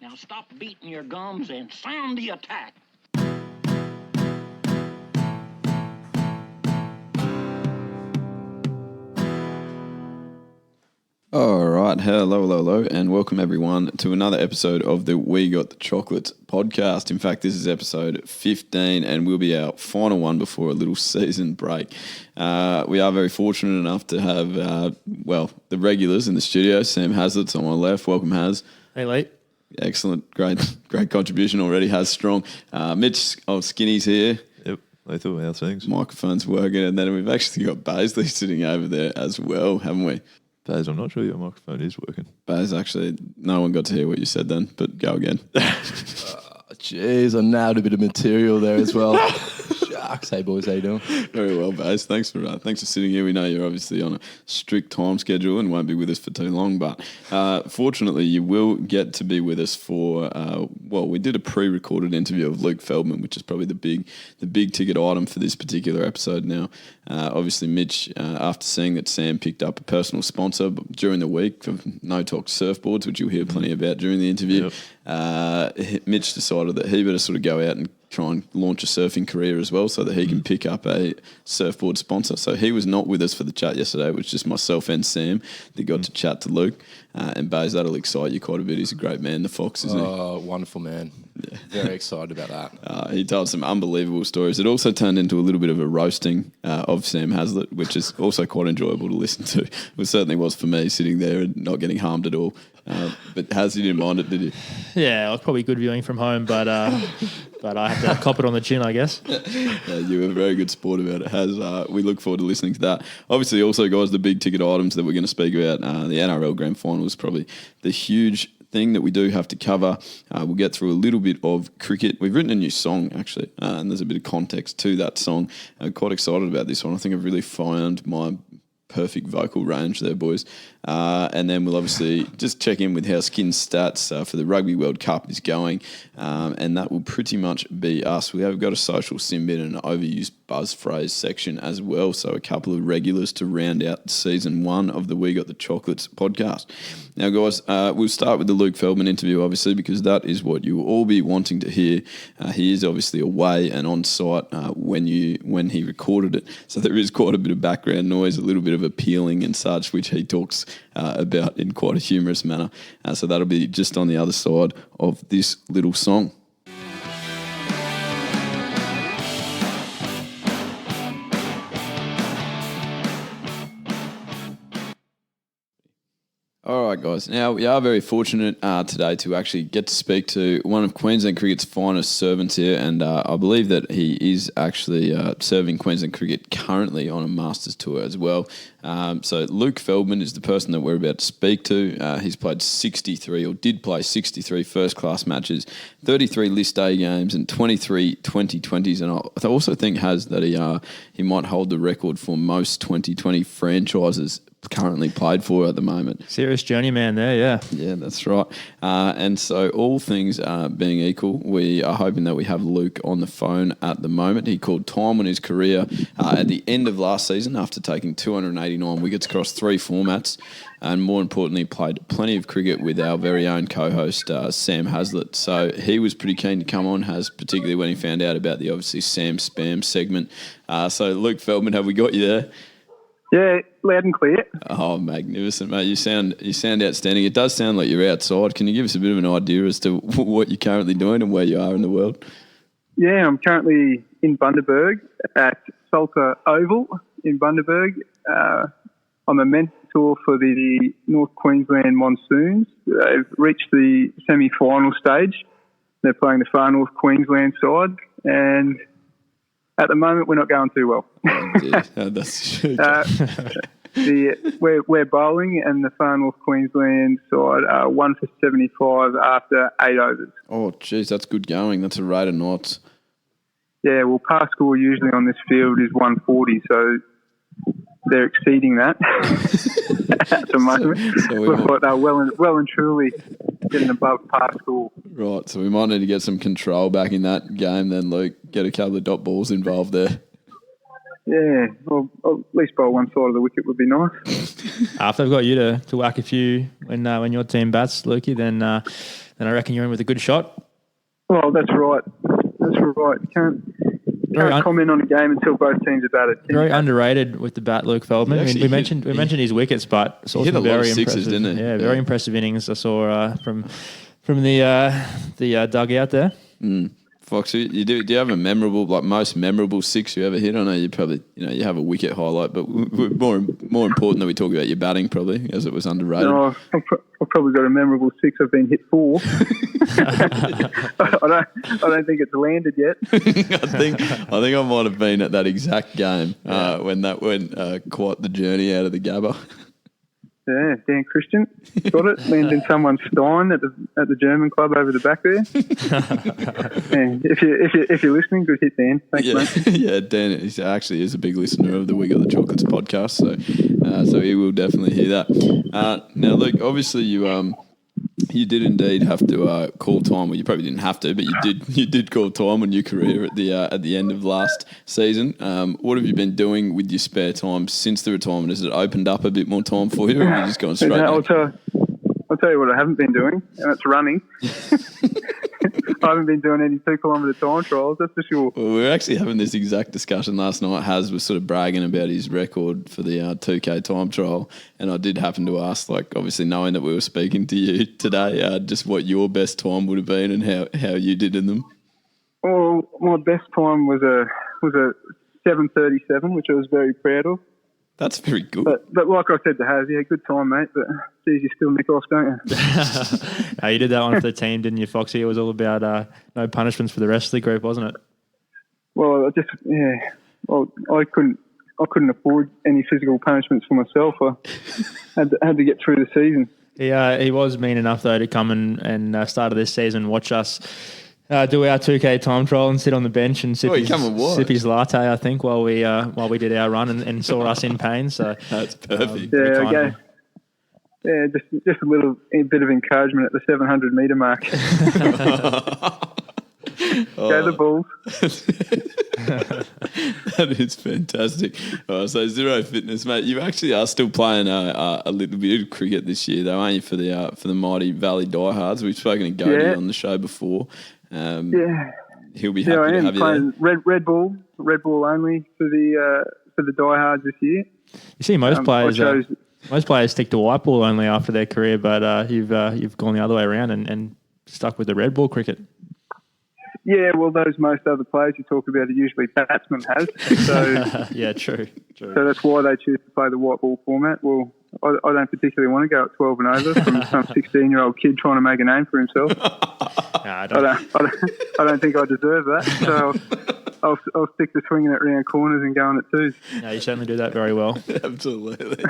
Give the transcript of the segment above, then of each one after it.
Now stop beating your gums and sound the attack. All right, hello, and welcome everyone to another episode of the We Got the Chocolates podcast. In fact, this is episode 15 and will be our final one before a little season break. We are very fortunate enough to have, the regulars in the studio. Sam Heazlett's on my left. Welcome, Haz. Hey, Lee. Excellent, great contribution already. Haz strong. Mitch of Skinny's here. Yep, lethal, how's things? Microphone's working, and then we've actually got Baisley sitting over there as well, haven't we? Baz, I'm not sure your microphone is working. Baz, actually, no one got to hear what you said then, but go again. Jeez, I nailed a bit of material there as well. Shucks. Hey, boys, how you doing? Very well, Baz. Thanks for sitting here. We know you're obviously on a strict time schedule and won't be with us for too long, but fortunately you will get to be with us for, we did a pre-recorded interview of Luke Feldman, which is probably the big ticket item for this particular episode now. Obviously, Mitch, after seeing that Sam picked up a personal sponsor during the week for No Talk Surfboards, which you'll hear plenty about during the interview, Mitch decided that he better sort of go out and try and launch a surfing career as well so that he can pick up a surfboard sponsor. So he was not with us for the chat yesterday. It was just myself and Sam that got to chat to Luke. And Baze, that'll excite you quite a bit. He's a great man, the Fox, isn't he? Oh, wonderful man. Yeah. Very excited about that. He told some unbelievable stories. It also turned into a little bit of a roasting of Sam Heazlett, which is also quite enjoyable to listen to. It certainly was for me, sitting there and not getting harmed at all. But Haz, you didn't mind it, did you? Yeah, it was probably good viewing from home, but I had to cop it on the chin, I guess. You were a very good sport about it, Haz. We look forward to listening to that. Obviously, also, guys, the big ticket items that we're going to speak about, the NRL Grand Final is probably the huge thing that we do have to cover. We'll get through a little bit of cricket. We've written a new song, actually, and there's a bit of context to that song. I'm quite excited about this one. I think I've really found my perfect vocal range there, boys. And then we'll obviously just check in with how Skin's stats for the Rugby World Cup is going. And that will pretty much be us. We have got a social sim bit and an overused buzzphrase section as well. So a couple of regulars to round out season 1 of the We Got the Chocolates podcast. Now, guys, we'll start with the Luke Feldman interview, obviously, because that is what you will all be wanting to hear. He is obviously away and on site when he recorded it. So there is quite a bit of background noise, a little bit of appealing and such, which he talks about in quite a humorous manner. So that'll be just on the other side of this little song. All right, guys. Now, we are very fortunate today to actually get to speak to one of Queensland cricket's finest servants here, and I believe that he is actually serving Queensland cricket currently on a Masters tour as well. So Luke Feldman is the person that we're about to speak to. He's played 63, or did play 63 first-class matches, 33 List A games, and 23 2020s. And I also think that he might hold the record for most 2020 franchises currently played for at the moment. Serious journeyman there, yeah. Yeah, that's right. And so all things being equal, we are hoping that we have Luke on the phone at the moment. He called time on his career at the end of last season after taking 289 wickets across 3 formats, and more importantly, played plenty of cricket with our very own co-host, Sam Heazlett. So he was pretty keen to come on, particularly when he found out about the obviously Sam Spam segment. So Luke Feldman, have we got you there? Yeah, loud and clear. Oh, magnificent, mate. You sound outstanding. It does sound like you're outside. Can you give us a bit of an idea as to what you're currently doing and where you are in the world? Yeah, I'm currently in Bundaberg at Salter Oval in Bundaberg. I'm a mentor for the North Queensland Monsoons. They've reached the semi-final stage. They're playing the far North Queensland side, and at the moment, we're not going too well. That's we're bowling, and the far North Queensland side are 1 for 75 after 8 overs. Oh, geez, that's good going. That's a rate of knots. Yeah, well, par score usually on this field is 140, so they're exceeding that at the moment. But they're well and truly getting above par score. Right, so we might need to get some control back in that game then, Luke. Get a couple of dot balls involved there. Well, at least bowl one side of the wicket would be nice. If they've got you to whack a few when your team bats, Lukey, then I reckon you're in with a good shot. Well, that's right. That's right. You can't comment on a game until both teams are batted. Very underrated with the bat, Luke Feldman. I mean, we mentioned his wickets, but it's also very impressive. Didn't he? Yeah, very impressive innings I saw from the dugout there. Foxy, do you have a memorable, most memorable six you ever hit? I know you probably, you have a wicket highlight, but more important that we talk about your batting probably, as it was underrated. No, I've probably got a memorable six. I've been hit 4. I don't think it's landed yet. I think I might have been at that exact game when that went quite the journey out of the Gabba. Yeah, Dan Christian got it. Landed in someone's stein at the German club over the back there. And if you're listening, good hit, Dan. Thanks, mate. Yeah, Dan actually is a big listener of the We Got the Chocolates podcast, so he will definitely hear that. Now, Luke, obviously you did indeed have to call time. Well, you probably didn't have to, but you did call time on your career at the end of last season. What have you been doing with your spare time since the retirement? Has it opened up a bit more time for you, or have you just gone straight? I'll tell you what I haven't been doing, and it's running. I haven't been doing any 2-kilometre time trials, that's for sure. Well, we were actually having this exact discussion last night. Haz was sort of bragging about his record for the 2K time trial, and I did happen to ask, obviously knowing that we were speaking to you today, just what your best time would have been and how you did in them. Well, my best time was a 7:37, which I was very proud of. That's very good. But like I said to Haz, good time, mate. But geez, you still nick off, don't you? You did that one for the team, didn't you, Foxy? It was all about no punishments for the rest of the group, wasn't it? Well, I couldn't afford any physical punishments for myself. I had to get through the season. He was mean enough though to come and start of this season watch us do our 2K time trial and sit on the bench and sip his latte, I think, while we did our run and saw us in pain. So that's perfect. Okay. Yeah, just a bit of encouragement at the 700 metre mark. Go the Bulls. That is fantastic. So Zero Fitness, mate. You actually are still playing a little bit of cricket this year, though, aren't you? For the mighty Valley Diehards. We've spoken to Goaty on the show before. He'll be happy to have you playing there. Red Bull only for the Diehards this year. You see, most players stick to white ball only after their career, but you've gone the other way around and stuck with the red ball cricket. Yeah, well, those most other players you talk about are usually batsmen, So yeah, true. So that's why they choose to play the white ball format. Well, I don't particularly want to go at 12 and over from some 16-year-old kid trying to make a name for himself. No, I don't think I deserve that. So I'll stick to swinging it round corners and going at 2s. No, you certainly do that very well. Absolutely.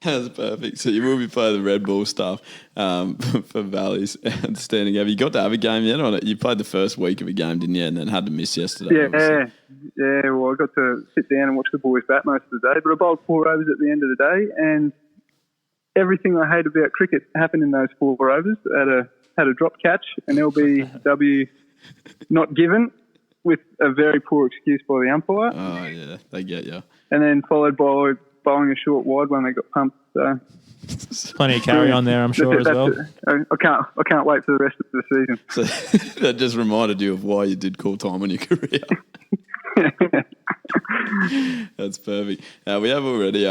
That's perfect. So you will be playing the red ball stuff for Valleys. Outstanding. Have you got to have a game yet on it? You played the first week of a game, didn't you? And then had to miss yesterday. Yeah. Well, I got to sit down and watch the boys bat most of the day, but I bowled 4 overs at the end of the day, and everything I hate about cricket happened in those 4 overs. Had a drop catch, an LBW not given, with a very poor excuse by the umpire. Oh yeah, they get you. And then followed by bowling a short wide when they got pumped. So plenty of carry on there, I'm sure, as well. I can't wait for the rest of the season. So that just reminded you of why you did call time on your career. That's perfect. We have already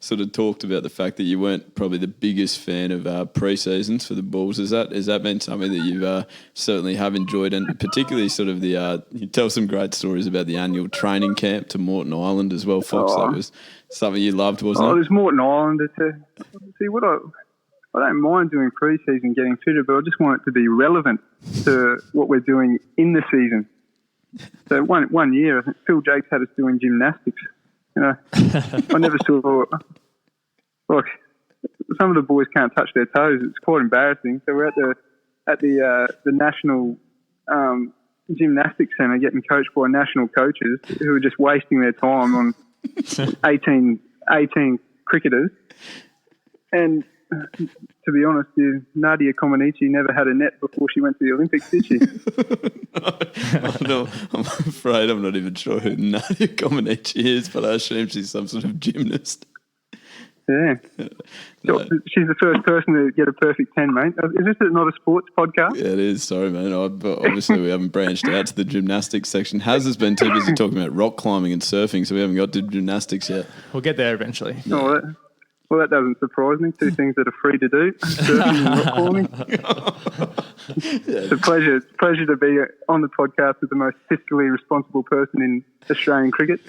sort of talked about the fact that you weren't probably the biggest fan of pre-seasons for the Bulls. Has that been something that you certainly have enjoyed, and particularly sort of you tell some great stories about the annual training camp to Moreton Island as well, Fox. That was something you loved, wasn't it? It was Moreton Island. See, what I don't mind doing pre-season, getting fitter, but I just want it to be relevant to what we're doing in the season. So one year, I think Phil Jakes had us doing gymnastics. I never saw. Look, some of the boys can't touch their toes. It's quite embarrassing. So we're at the national gymnastics centre, getting coached by national coaches who are just wasting their time on 18 cricketers. And to be honest, Nadia Comaneci never had a net before she went to the Olympics, did she? No, I'm afraid I'm not even sure who Nadia Comaneci is, but I assume she's some sort of gymnast. Yeah. No. She's the first person to get a perfect 10, mate. Is this not a sports podcast? Yeah, it is. Sorry, man. But obviously, we haven't branched out to the gymnastics section. Haz has been too busy talking about rock climbing and surfing, so we haven't got to gymnastics yet. We'll get there eventually. Oh, well, that doesn't surprise me. Two things that are free to do, surfing and rock climbing. It's a pleasure. It's a pleasure to be on the podcast with the most fiscally responsible person in Australian cricket.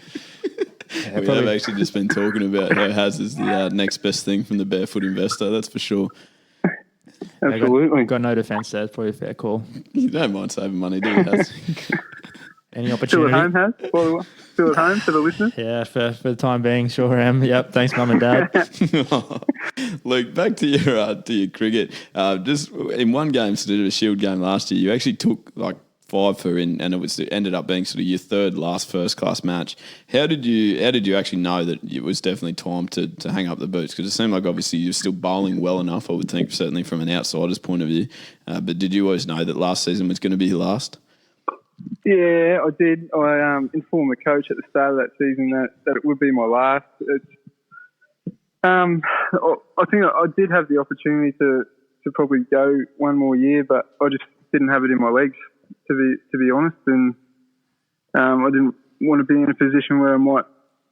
Yeah, we have actually just been talking about how Haz is the next best thing from the barefoot investor, that's for sure. Absolutely. Got no defence there. It's probably a fair call. You don't mind saving money, do you, Haz? Any Still opportunity? at home, Haz? Still at home for the listeners? Yeah, for the time being, sure am. Yep, thanks, Mum and Dad. Luke, back to your cricket. Just in one game, sort of a Shield game last year, you actually took like 5 for in, and it ended up being sort of your third last first class match. How did you actually know that it was definitely time to hang up the boots? Because it seemed like obviously you're still bowling well enough, I would think, certainly from an outsider's point of view. But did you always know that last season was going to be your last? Yeah, I did. I informed the coach at the start of that season that it would be my last. I think I did have the opportunity to probably go one more year, but I just didn't have it in my legs, to be honest. And I didn't want to be in a position where I might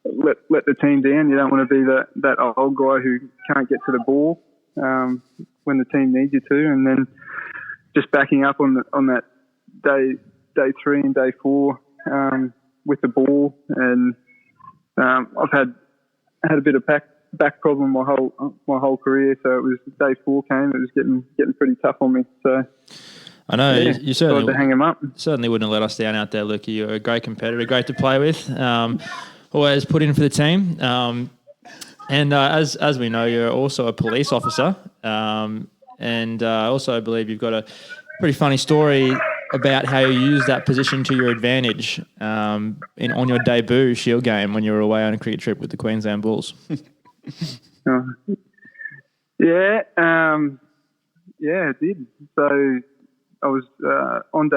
let the team down. You don't want to be that old guy who can't get to the ball when the team needs you to. And then just backing up on that day 3 and day 4 with the ball, and I've had a bit of back problem my whole career. So it was day 4 came. It was getting pretty tough on me. So I know you certainly to hang him up. Certainly wouldn't have let us down out there, Luke. You're a great competitor, great to play with. Always put in for the team. And as we know, you're also a police officer. And also I believe you've got a pretty funny story about how you used that position to your advantage on your debut Shield game when you were away on a cricket trip with the Queensland Bulls. Yeah, I did. So I was on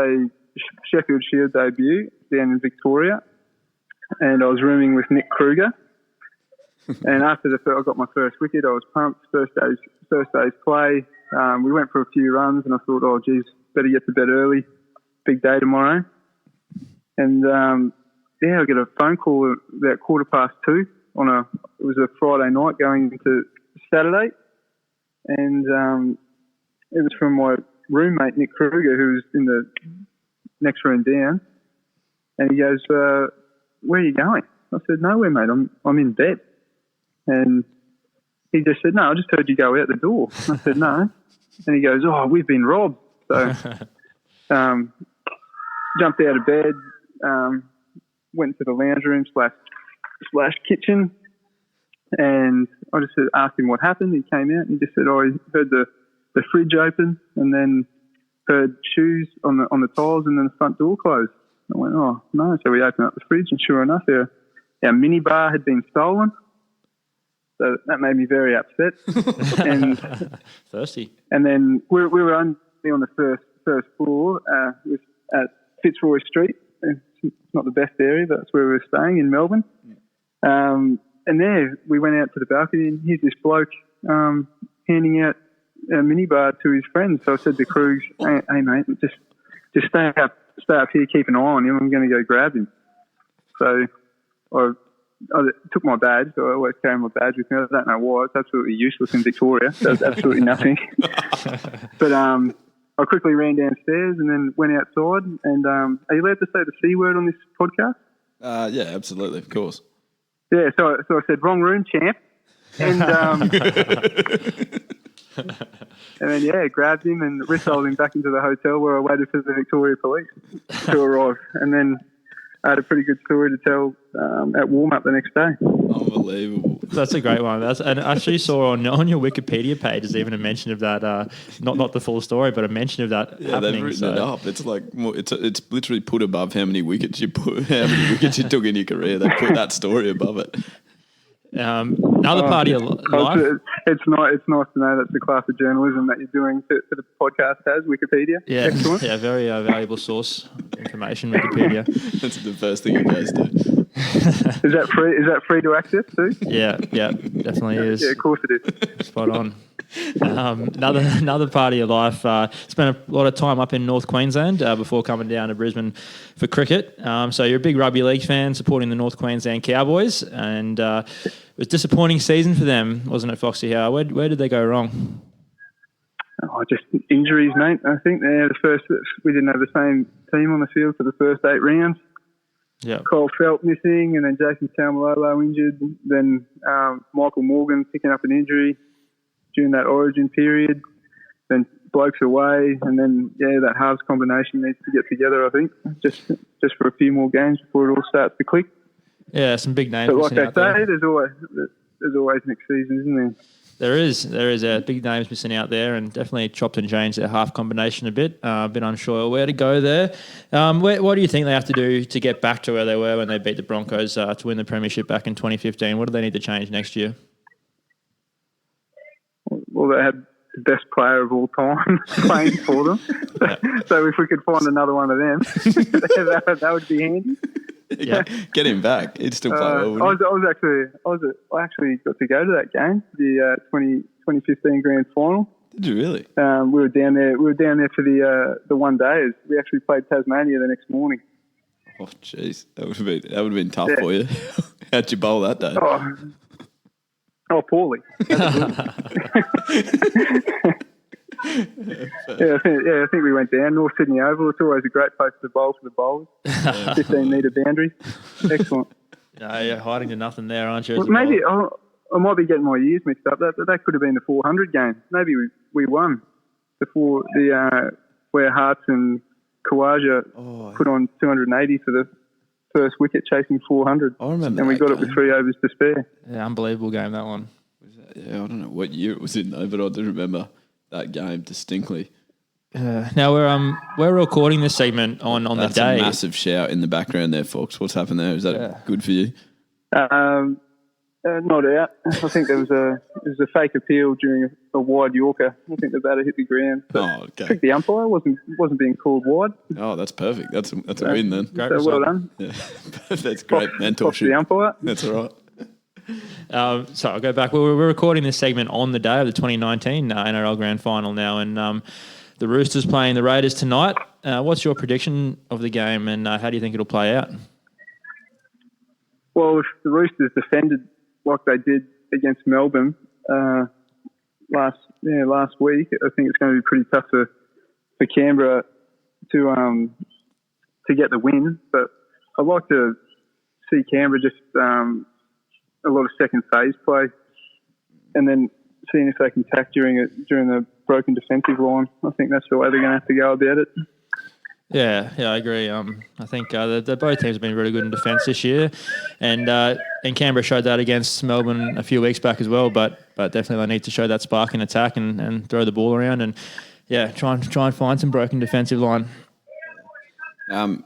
Sheffield Shield debut down in Victoria, and I was rooming with Nick Kruger. And after I got my first wicket, I was pumped. First day's play. We went for a few runs, and I thought, oh, geez, better get to bed early. Big day tomorrow. And I get a phone call about 2:15 it was a Friday night going into Saturday, and it was from my roommate Nick Kruger, who was in the next room down, and he goes, "Where are you going?" I said, "Nowhere, mate. I'm in bed." And he just said, "No, I just heard you go out the door." I said, "No," and he goes, "Oh, we've been robbed." So jumped out of bed, went to the lounge room slash kitchen, and I just asked him what happened. He came out and he just said, "Oh, he heard the fridge open, and then heard shoes on the tiles, and then the front door closed." I went, "Oh no!" So we opened up the fridge, and sure enough, our minibar had been stolen. So that made me very upset. And thirsty. And then we were only on the first floor at Fitzroy Street. It's not the best area, but that's where we were staying in Melbourne. And there we went out to the balcony, and here's this bloke handing out a minibar to his friends. So I said to Krugs, hey mate, just stay up here, keep an eye on him. I'm going to go grab him. So I took my badge. So I always carry my badge with me. I don't know why. It's absolutely useless in Victoria. Does absolutely nothing. But I quickly ran downstairs and then went outside. And are you allowed to say the C word on this podcast? Yeah, absolutely, of course. Yeah, so I said, "Wrong room, champ." And and then, grabbed him and wristled him back into the hotel where I waited for the Victoria Police to arrive. And then I had a pretty good story to tell at warm-up the next day. Unbelievable. That's a great one. And I actually saw on your Wikipedia page there's even a mention of that, not the full story, but a mention of that happening. They've written it up. It's like it's literally put above how many wickets you took in your career. They put that story above it. Another part of your life. It's nice to know that's the class of journalism that you're doing to the podcast has, Wikipedia. Yeah, excellent. Yeah, very valuable source of information, Wikipedia. That's the first thing it goes to. Is that free? Is that free to access too? Yeah, definitely is. Yeah, of course it is. Spot on. Another part of your life, spent a lot of time up in North Queensland before coming down to Brisbane for cricket. So you're a big rugby league fan, supporting the North Queensland Cowboys, and it was a disappointing season for them, wasn't it, Foxy? Where did they go wrong? Oh, just injuries, mate. I think we didn't have the same team on the field for the first 8 rounds. Yeah, Cole Felt missing, and then Jason Taumalolo injured. Then Michael Morgan picking up an injury during that origin period. Then blokes away, and then that halves combination needs to get together. I think just for a few more games before it all starts to click. Yeah, some big names. But like they say, there's always next season, isn't there? There is big names missing out there, and definitely chopped and changed their half combination a bit. A bit unsure where to go there. What do you think they have to do to get back to where they were when they beat the Broncos to win the premiership back in 2015? What do they need to change next year? Well, they had the best player of all time playing for them. So if we could find another one of them, that would be handy. Yeah, get him back. He'd still play well. I actually got to go to that game, the 2015 Grand Final. Did you really? We were down there. For the one day. We actually played Tasmania the next morning. Oh, jeez, that would have been tough for you. How'd you bowl that day? Oh, poorly. I think we went down North Sydney Oval. It's always a great place to bowl for the bowlers. 15-metre boundary. Excellent. No, you're hiding to nothing there, aren't you? Well, maybe I might be getting my years mixed up. That could have been the 400 game. Maybe we won before where Hearts and Kawaja put on 280 for the first wicket, chasing 400. I remember, and we got it with 3 overs to spare. Yeah, unbelievable game, that one. Yeah, I don't know what year it was in though, but I do remember that game distinctly. Now we're recording this segment on the day. That's a massive shout in the background there, Fox. What's happened there? Is that good for you? Not out. I think there was a fake appeal during a wide Yorker. I think the batter hit the ground. Okay. I think the umpire wasn't being called wide. Oh, that's perfect. That's a win then. Great so well done. Yeah. That's great mentorship. The umpire. That's all right. So I'll go back. We're recording this segment on the day of the 2019 NRL Grand Final now, and the Roosters playing the Raiders tonight. What's your prediction of the game, and how do you think it'll play out? Well, if the Roosters defended like they did against Melbourne last week, I think it's going to be pretty tough for Canberra to get the win. But I'd like to see Canberra just a lot of second phase play, and then seeing if they can tack during the broken defensive line. I think that's the way they're going to have to go about it. Yeah, I agree. I think the both teams have been really good in defence this year, and Canberra showed that against Melbourne a few weeks back as well. But definitely they need to show that spark in attack and throw the ball around and try and find some broken defensive line.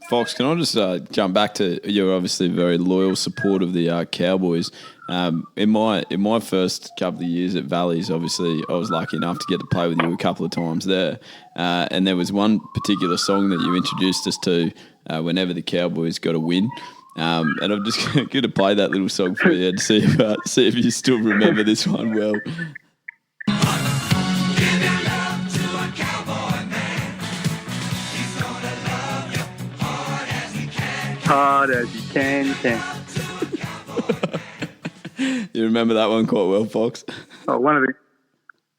Fox, can I just jump back to you're obviously a very loyal supporter of the Cowboys. In my first couple of years at Valleys, obviously I was lucky enough to get to play with you a couple of times there, and there was one particular song that you introduced us to whenever the Cowboys got a win. And I'm just going to play that little song for you and see if you still remember this one well. Hard as you can. You remember that one quite well, Fox? It's one of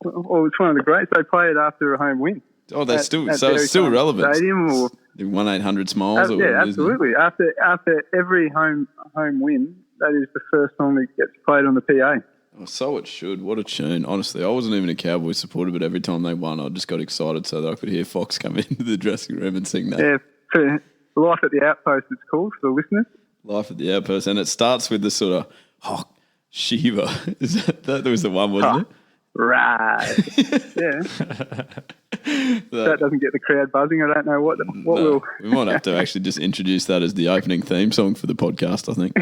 the greats. They play it after a home win. Oh, they're it's still relevant. Stadium or 1-800-SMILES. Absolutely. After every home win, that is the first song that gets played on the PA. Oh, so it should. What a tune. Honestly, I wasn't even a Cowboys supporter, but every time they won, I just got excited so that I could hear Fox come into the dressing room and sing that. Yeah, for Life at the Outpost, it's called for the listeners. Life at the Outpost. And it starts with the sort of, Shiva. That was the one, wasn't it? Right. Yeah. That doesn't get the crowd buzzing. I don't know what will. We might have to actually just introduce that as the opening theme song for the podcast, I think.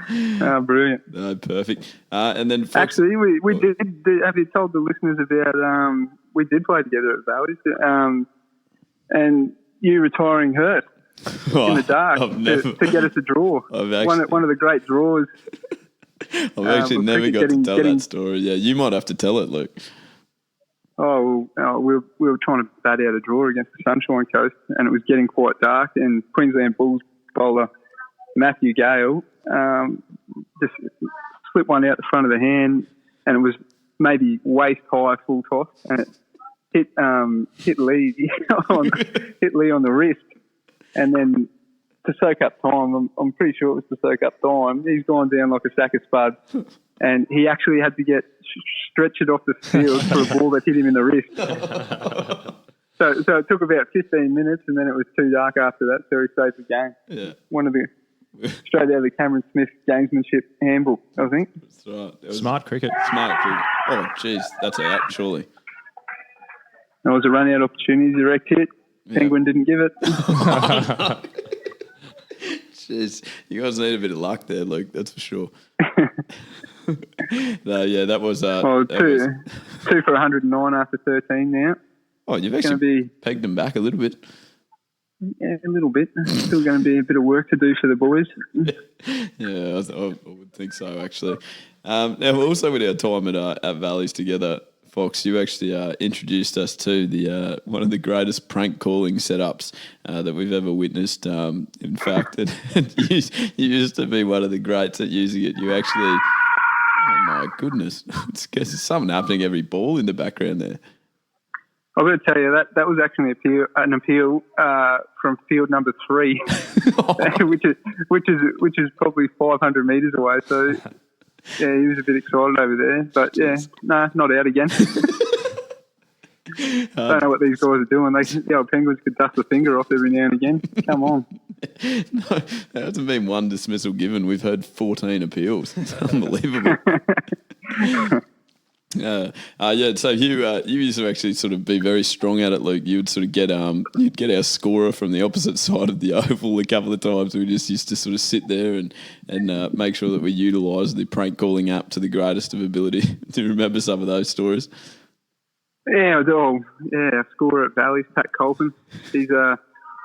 Brilliant. No, perfect. And then actually, we did. Have you told the listeners about? We did play together at Valleys, and you retiring Herf in the dark to get us a draw. One of the great draws. I've actually never got to tell that story. Yeah, you might have to tell it, Luke. Oh, we were trying to bat out a draw against the Sunshine Coast, and it was getting quite dark. And Queensland Bulls bowler Matthew Gale just slipped one out the front of the hand, and it was maybe waist high, full toss, and it hit Lee on the wrist, and then to soak up time, I'm pretty sure it was to soak up time. He's gone down like a sack of spuds, and he actually had to get stretchered off the field for a ball that hit him in the wrist. So it took about 15 minutes, and then it was too dark after that, so he saved the game. Yeah. One of the straight out of the Cameron Smith gamesmanship handbook, I think. That's right. Smart cricket. Oh, geez, that's out, surely. It was a run-out opportunity, direct hit. Yeah. Penguin didn't give it. Jeez, you guys need a bit of luck there, Luke, that's for sure. No, yeah, that was... two for 109 after 13 now. Oh, you've actually pegged them back a little bit. Yeah, a little bit. Still going to be a bit of work to do for the boys. Yeah, I would think so, actually. Now, also with our time at Valleys together, Fox, you actually introduced us to the one of the greatest prank calling setups that we've ever witnessed. In fact, you used to be one of the greats at using it. You actually, oh my goodness, there's something happening every ball in the background there. I've got to tell you that was actually an appeal from field number 3, which is probably 500 metres away. So yeah, he was a bit excited over there. But yeah, not out again. Don't know what these guys are doing. The old Penguins could dust a finger off every now and again. Come on. No, there hasn't been one dismissal given. We've heard 14 appeals. It's unbelievable. So you used to actually sort of be very strong at it, Luke. You would sort of get our scorer from the opposite side of the oval a couple of times. We just used to sort of sit there and make sure that we utilised the prank calling app to the greatest of ability. Do you remember some of those stories? Yeah, I do. Yeah, scorer at Valleys, Pat Colton. He's how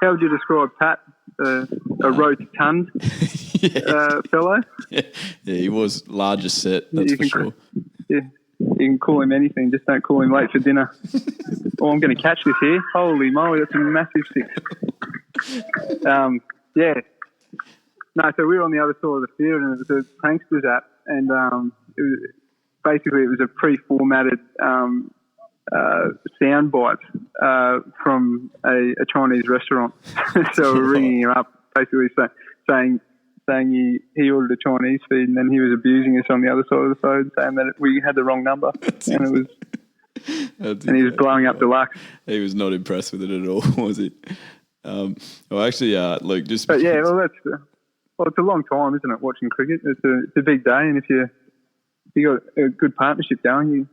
would you describe Pat? A rotund fellow. Yeah, he was larger set. That's for sure. Yeah. You can call him anything, just don't call him late for dinner. I'm going to catch this here. Holy moly, that's a massive 6. Yeah. No, so we were on the other side of the field, and it was a pranksters app, and it was a pre-formatted sound bite from a Chinese restaurant. So we're ringing him up, basically saying he ordered a Chinese feed, and then he was abusing us on the other side of the phone, saying that we had the wrong number, and he was blowing up deluxe. He was not impressed with it at all, was he? Well, actually, Luke, just. But yeah, it's a long time, isn't it? Watching cricket, it's a big day, and if you got a good partnership going, you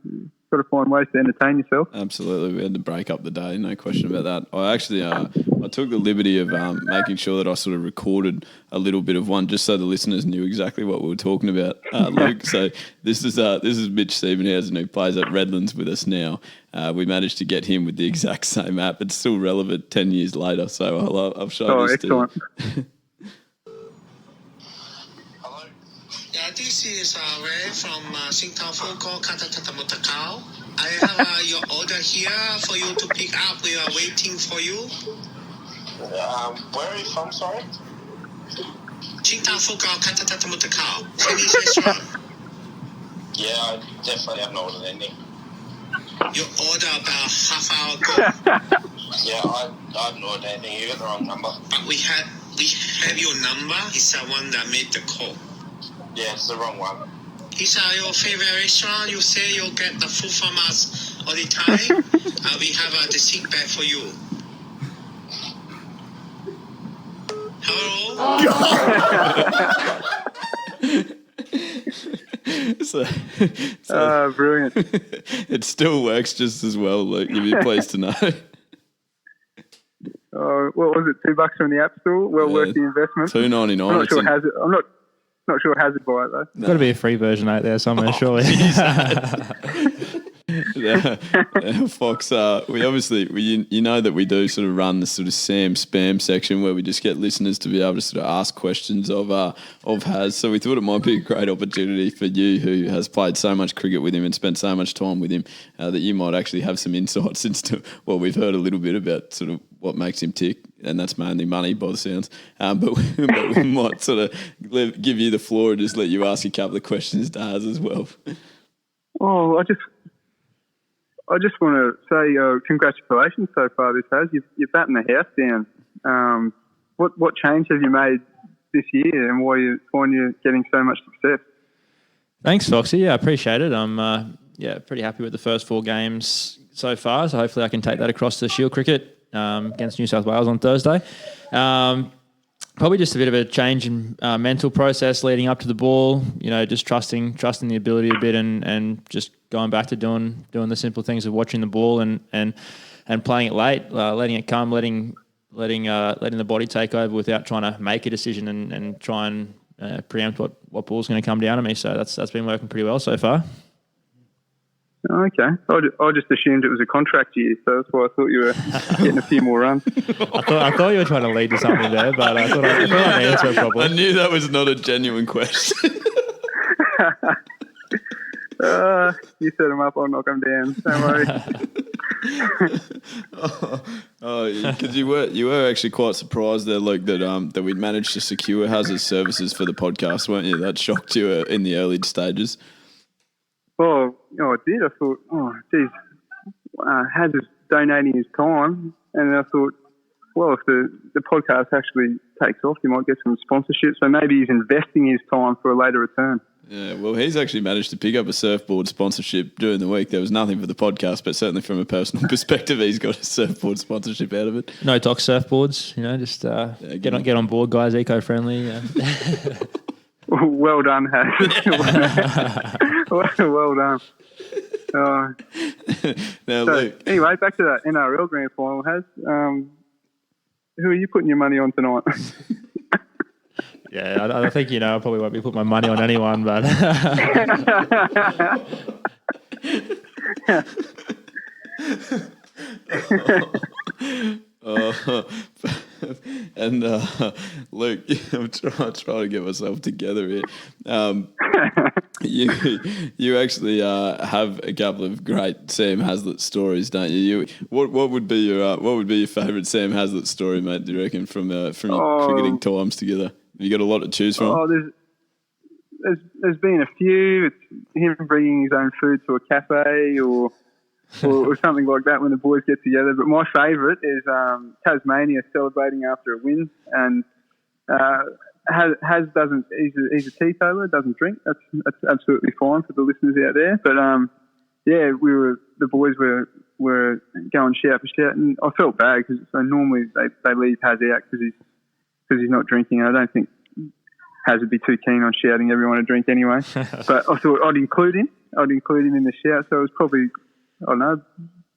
got to find ways to entertain yourself. Absolutely, we had to break up the day, no question about that. I actually, I took the liberty of making sure that I sort of recorded a little bit of one, just so the listeners knew exactly what we were talking about, Luke. So this is Mitch Siebenhausen, who plays at Redlands with us now. We managed to get him with the exact same app. It's still relevant 10 years later, so I've shown this excellent. to Yeah, this is Ray from Singapore phone call Katatatamotacao. I have your order here for you to pick up. We are waiting for you. Where are you from, sorry? Singapore call Katatatamotacao. Chinese restaurant. Yeah, I definitely haven't ordered anything. You ordered about half hour ago. Yeah, I haven't ordered anything. You got the wrong number. But we have your number. It's the one that made the call. Yeah, it's the wrong one. Is your favorite restaurant? You say you'll get the food from us all the time. We have the seat back for you. Hello? so brilliant. It still works just as well, Luke. You'd be pleased to know. What was it? $2 from the App Store. Well worth the investment. $2.99. I'm not sure Not sure Hazard buy it though. Got to be a free version out there somewhere, surely. Fox, we obviously, you know that we do sort of run the sort of Sam spam section where we just get listeners to be able to sort of ask questions of Haz. So we thought it might be a great opportunity for you, who has played so much cricket with him and spent so much time with him, that you might actually have some insights into, well, we've heard a little bit about sort of what makes him tick, and that's mainly money by the sounds. But we might sort of give you the floor and just let you ask a couple of questions to Haz as well. Oh, I just want to say congratulations so far. This has you're batting the house down. What change have you made this year, and why you find you're getting so much success? Thanks, Foxy. Yeah, I appreciate it. I'm pretty happy with the first 4 games so far. So hopefully I can take that across to Shield cricket against New South Wales on Thursday. Probably just a bit of a change in mental process leading up to the ball. You know, just trusting the ability a bit, and just going back to doing the simple things of watching the ball and playing it late, letting it come, letting the body take over without trying to make a decision and try and preempt what ball's going to come down to me. So that's been working pretty well so far. Okay. I just assumed it was a contract year, so that's why I thought you were getting a few more runs. I thought you were trying to lead to something there, but I thought I'd answer it properly. I knew that was not a genuine question. You set them up, I'll knock them down. Don't worry. Because you were actually quite surprised there, Luke, that we'd managed to secure Hazard's services for the podcast, weren't you? That shocked you in the early stages. Oh, I did. I thought, geez, Hazard's donating his time, and I thought, well, if the podcast actually takes off, he might get some sponsorship. So maybe he's investing his time for a later return. Yeah, well, he's actually managed to pick up a surfboard sponsorship during the week. There was nothing for the podcast, but certainly from a personal perspective, he's got a surfboard sponsorship out of it. No tox surfboards, just get on board, guys. Eco-friendly. Well done, Haz. Well done. Anyway, back to that NRL Grand Final, Haz. Who are you putting your money on tonight? Yeah, I think I probably won't be putting my money on anyone, but and Luke, I'm trying to get myself together here. You actually have a couple of great Sam Heazlett stories, don't you? What would be your favourite Sam Heazlett story, mate? Do you reckon from your cricketing times together? Have you got a lot to choose from? There's been a few. It's him bringing his own food to a cafe or something like that when the boys get together. But my favourite is Tasmania celebrating after a win, and Haz doesn't. He's a teetotaler, doesn't drink. That's absolutely fine for the listeners out there. But the boys were going shout for shout, and I felt bad because normally they leave Haz out because he's not drinking. I don't think Haz would be too keen on shouting everyone to drink anyway. But I thought I'd include him. in the shout. So it was probably, I don't know,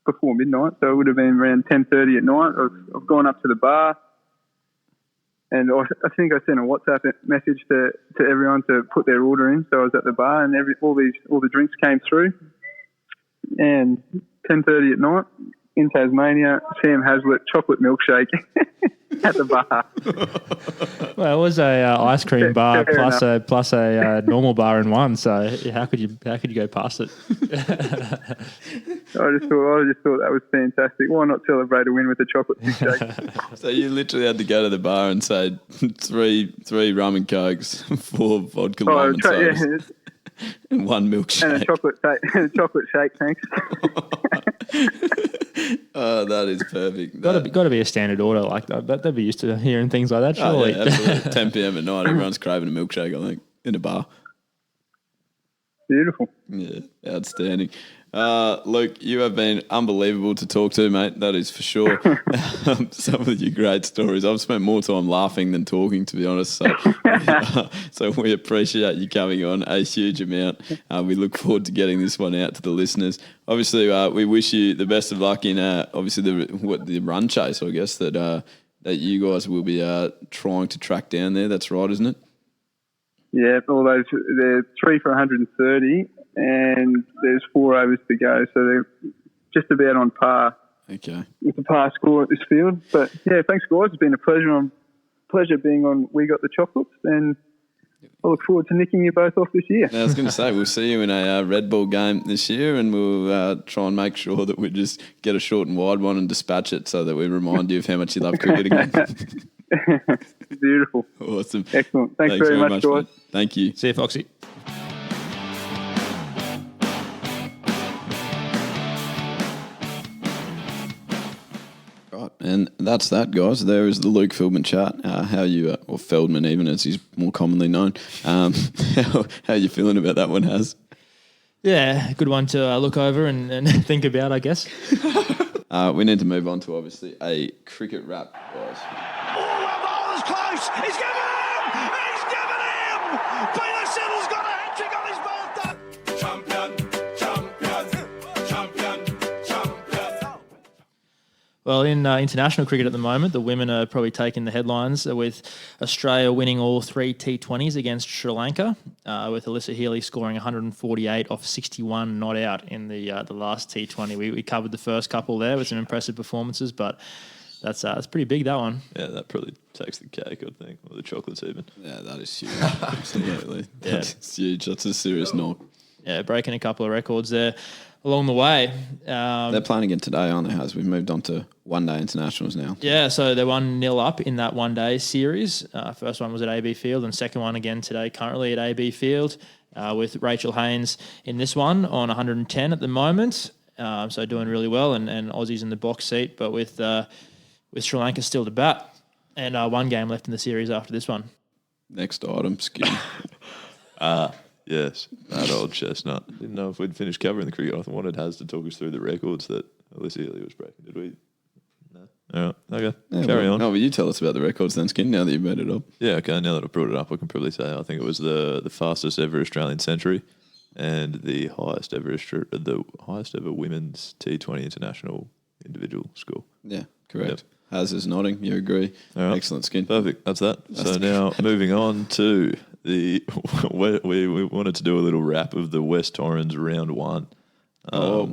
before midnight. So it would have been around 10:30 at night. I've gone up to the bar, and I think I sent a WhatsApp message to everyone to put their order in. So I was at the bar, and all the drinks came through. And 10:30 at night in Tasmania, Sam Heazlett chocolate milkshake at the bar. Well, it was a ice cream bar plus a normal bar in one. So how could you go past it? I just thought that was fantastic. Why not celebrate a win with a chocolate milkshake? So you literally had to go to the bar and say three rum and cokes, 4 vodka lime and sodas, and 1 milkshake. And a chocolate shake, thanks. Oh, that is perfect. Got to be a standard order like that. They'd be used to hearing things like that, surely. Oh, yeah, absolutely. 10 p.m. at night, everyone's craving a milkshake, I think, in a bar. Beautiful. Yeah, outstanding. Luke, you have been unbelievable to talk to, mate. That is for sure. Some of your great stories. I've spent more time laughing than talking, to be honest. So we appreciate you coming on a huge amount. We look forward to getting this one out to the listeners. Obviously, we wish you the best of luck in obviously the run chase, I guess, that you guys will be trying to track down there. That's right, isn't it? Yeah, all those, they're 3 for 130 and there's 4 overs to go. So they're just about on par with the par score at this field. But, yeah, thanks, guys. It's been a pleasure being on We Got the Chocolates, and I look forward to nicking you both off this year. I was going to say, we'll see you in a Red Bull game this year, and we'll try and make sure that we just get a short and wide one and dispatch it so that we remind you of how much you love cricket again. Beautiful. Awesome. Excellent. Thanks very much, guys. Mate. Thank you. See you, Foxy. And that's that, guys. There is the Luke Feldman chat. How you, or Feldman even as he's more commonly known, how are you feeling about that one, Haz? Yeah, good one to look over and think about, I guess. We need to move on to, obviously, a cricket wrap, guys. Oh, that ball is close. He's given him! He's given him! Peter Siddle's got a hat-trick on his birthday. Champion, champion, champion, champion. Well, in international cricket at the moment, the women are probably taking the headlines with Australia winning all 3 T20s against Sri Lanka, with Alyssa Healy scoring 148 off 61 not out in the last T20. We covered the first couple there with some impressive performances, but that's pretty big, that one. Yeah, that probably takes the cake, I think, or the chocolates even. Yeah, that is huge. Absolutely. That's huge. That's a serious knock. Yeah, breaking a couple of records there along the way. They're playing again today, aren't they, Haz? We've moved on to one-day internationals now. Yeah, so they're 1-0 up in that one-day series. First one was at AB Field, and second one again today, currently at AB Field, with Rachel Haynes in this one on 110 at the moment. So doing really well, and Aussies in the box seat, but with Sri Lanka still to bat, and one game left in the series after this one. Next item, skin. Yes, that old chestnut. Didn't know if we'd finished covering the cricket. I wanted Haz to talk us through the records that Alyssa Healy was breaking. Did we? No. All right. Okay. Yeah, Carry on. No, but you tell us about the records then, Skin, now that you've made it up. Yeah, okay. Now that I've brought it up, I can probably say I think it was the fastest ever Australian century and the highest ever women's T20 international individual score. Yeah, correct. Yep. Haz is nodding. You agree. Right. Excellent, Skin. Perfect. That's that. So now moving on to we wanted to do a little wrap of the West Torrens round 1.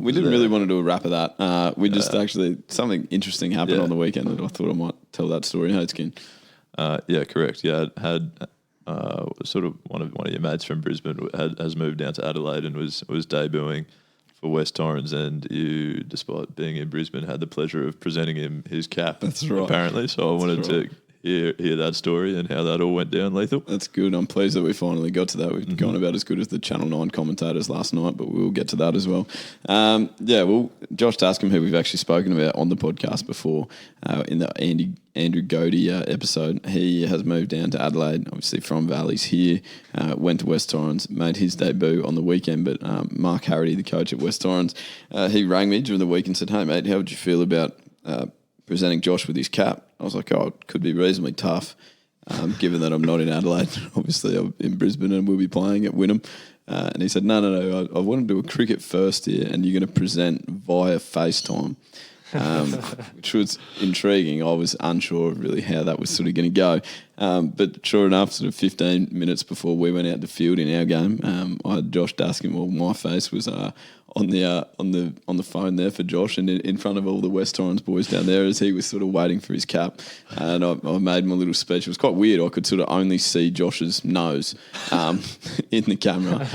We didn't really want to do a wrap of that. We just actually, something interesting happened on the weekend that I thought I might tell that story. Hey, Skin. Yeah, correct. Yeah, had sort of one of your mates from Brisbane has moved down to Adelaide and was debuting for West Torrens, and you, despite being in Brisbane, had the pleasure of presenting him his cap. That's right. Apparently, so I wanted to hear that story and how that all went down, Lethal. That's good. I'm pleased that we finally got to that. We've gone about as good as the Channel 9 commentators last night, but we'll get to that as well. Josh Tascombe, who we've actually spoken about on the podcast before, in the Andrew Godey episode, he has moved down to Adelaide, obviously from Valleys here, went to West Torrens, made his debut on the weekend, but Mark Harrity, the coach at West Torrens, he rang me during the week and said, "Hey mate, how would you feel about presenting Josh with his cap?" I was like, it could be reasonably tough, given that I'm not in Adelaide. Obviously, I'm in Brisbane and we'll be playing at Wynnum. And he said, no, I want to do a cricket first here, and you're going to present via FaceTime, which was intriguing. I was unsure of really how that was sort of going to go. But sure enough, sort of 15 minutes before we went out to field in our game, I had Josh Daskin. Well, my face was on the phone there for Josh, and in front of all the West Torrens boys down there as he was sort of waiting for his cap. And I made my little speech. It was quite weird. I could sort of only see Josh's nose in the camera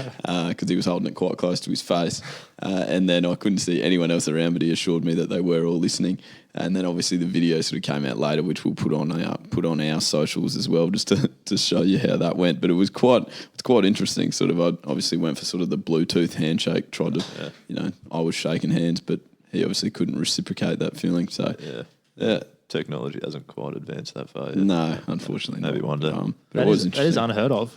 because he was holding it quite close to his face. And then I couldn't see anyone else around, but he assured me that they were all listening. And then obviously the video sort of came out later, which we'll put on our socials as well, just to show you how that went. But it's quite interesting. Sort of, I obviously went for sort of the Bluetooth handshake. Tried to, I was shaking hands, but he obviously couldn't reciprocate that feeling. So yeah. Technology hasn't quite advanced that far yet. No, unfortunately maybe not. one day. That is unheard of.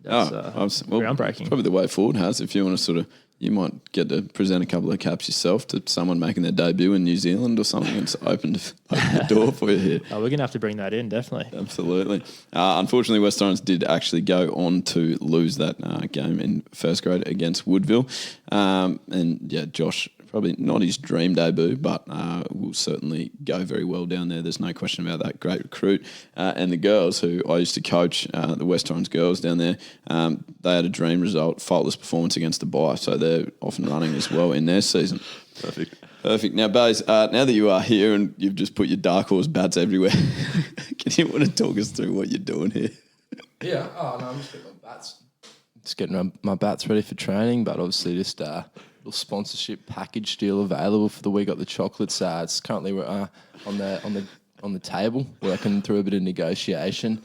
Groundbreaking. Probably the way forward, Has. If you want to sort of, you might get to present a couple of caps yourself to someone making their debut in New Zealand or something. It's opened the door for you here. We're going to have to bring that in, definitely. Absolutely. Unfortunately, West Torrens did actually go on to lose that game in first grade against Woodville. Josh probably not his dream debut, but will certainly go very well down there. There's no question about that. Great recruit. And the girls, who I used to coach, the West Torrens girls down there, they had a dream result, faultless performance against the Buy, so they're off and running as well in their season. Perfect. Now, Bays, now that you are here and you've just put your dark horse bats everywhere, can you want to talk us through what you're doing here? Yeah. Oh, no, I'm just getting my bats. Just getting my bats ready for training, but obviously just little sponsorship package deal available for the We Got the Chocolates. It's currently on the table, working through a bit of negotiation.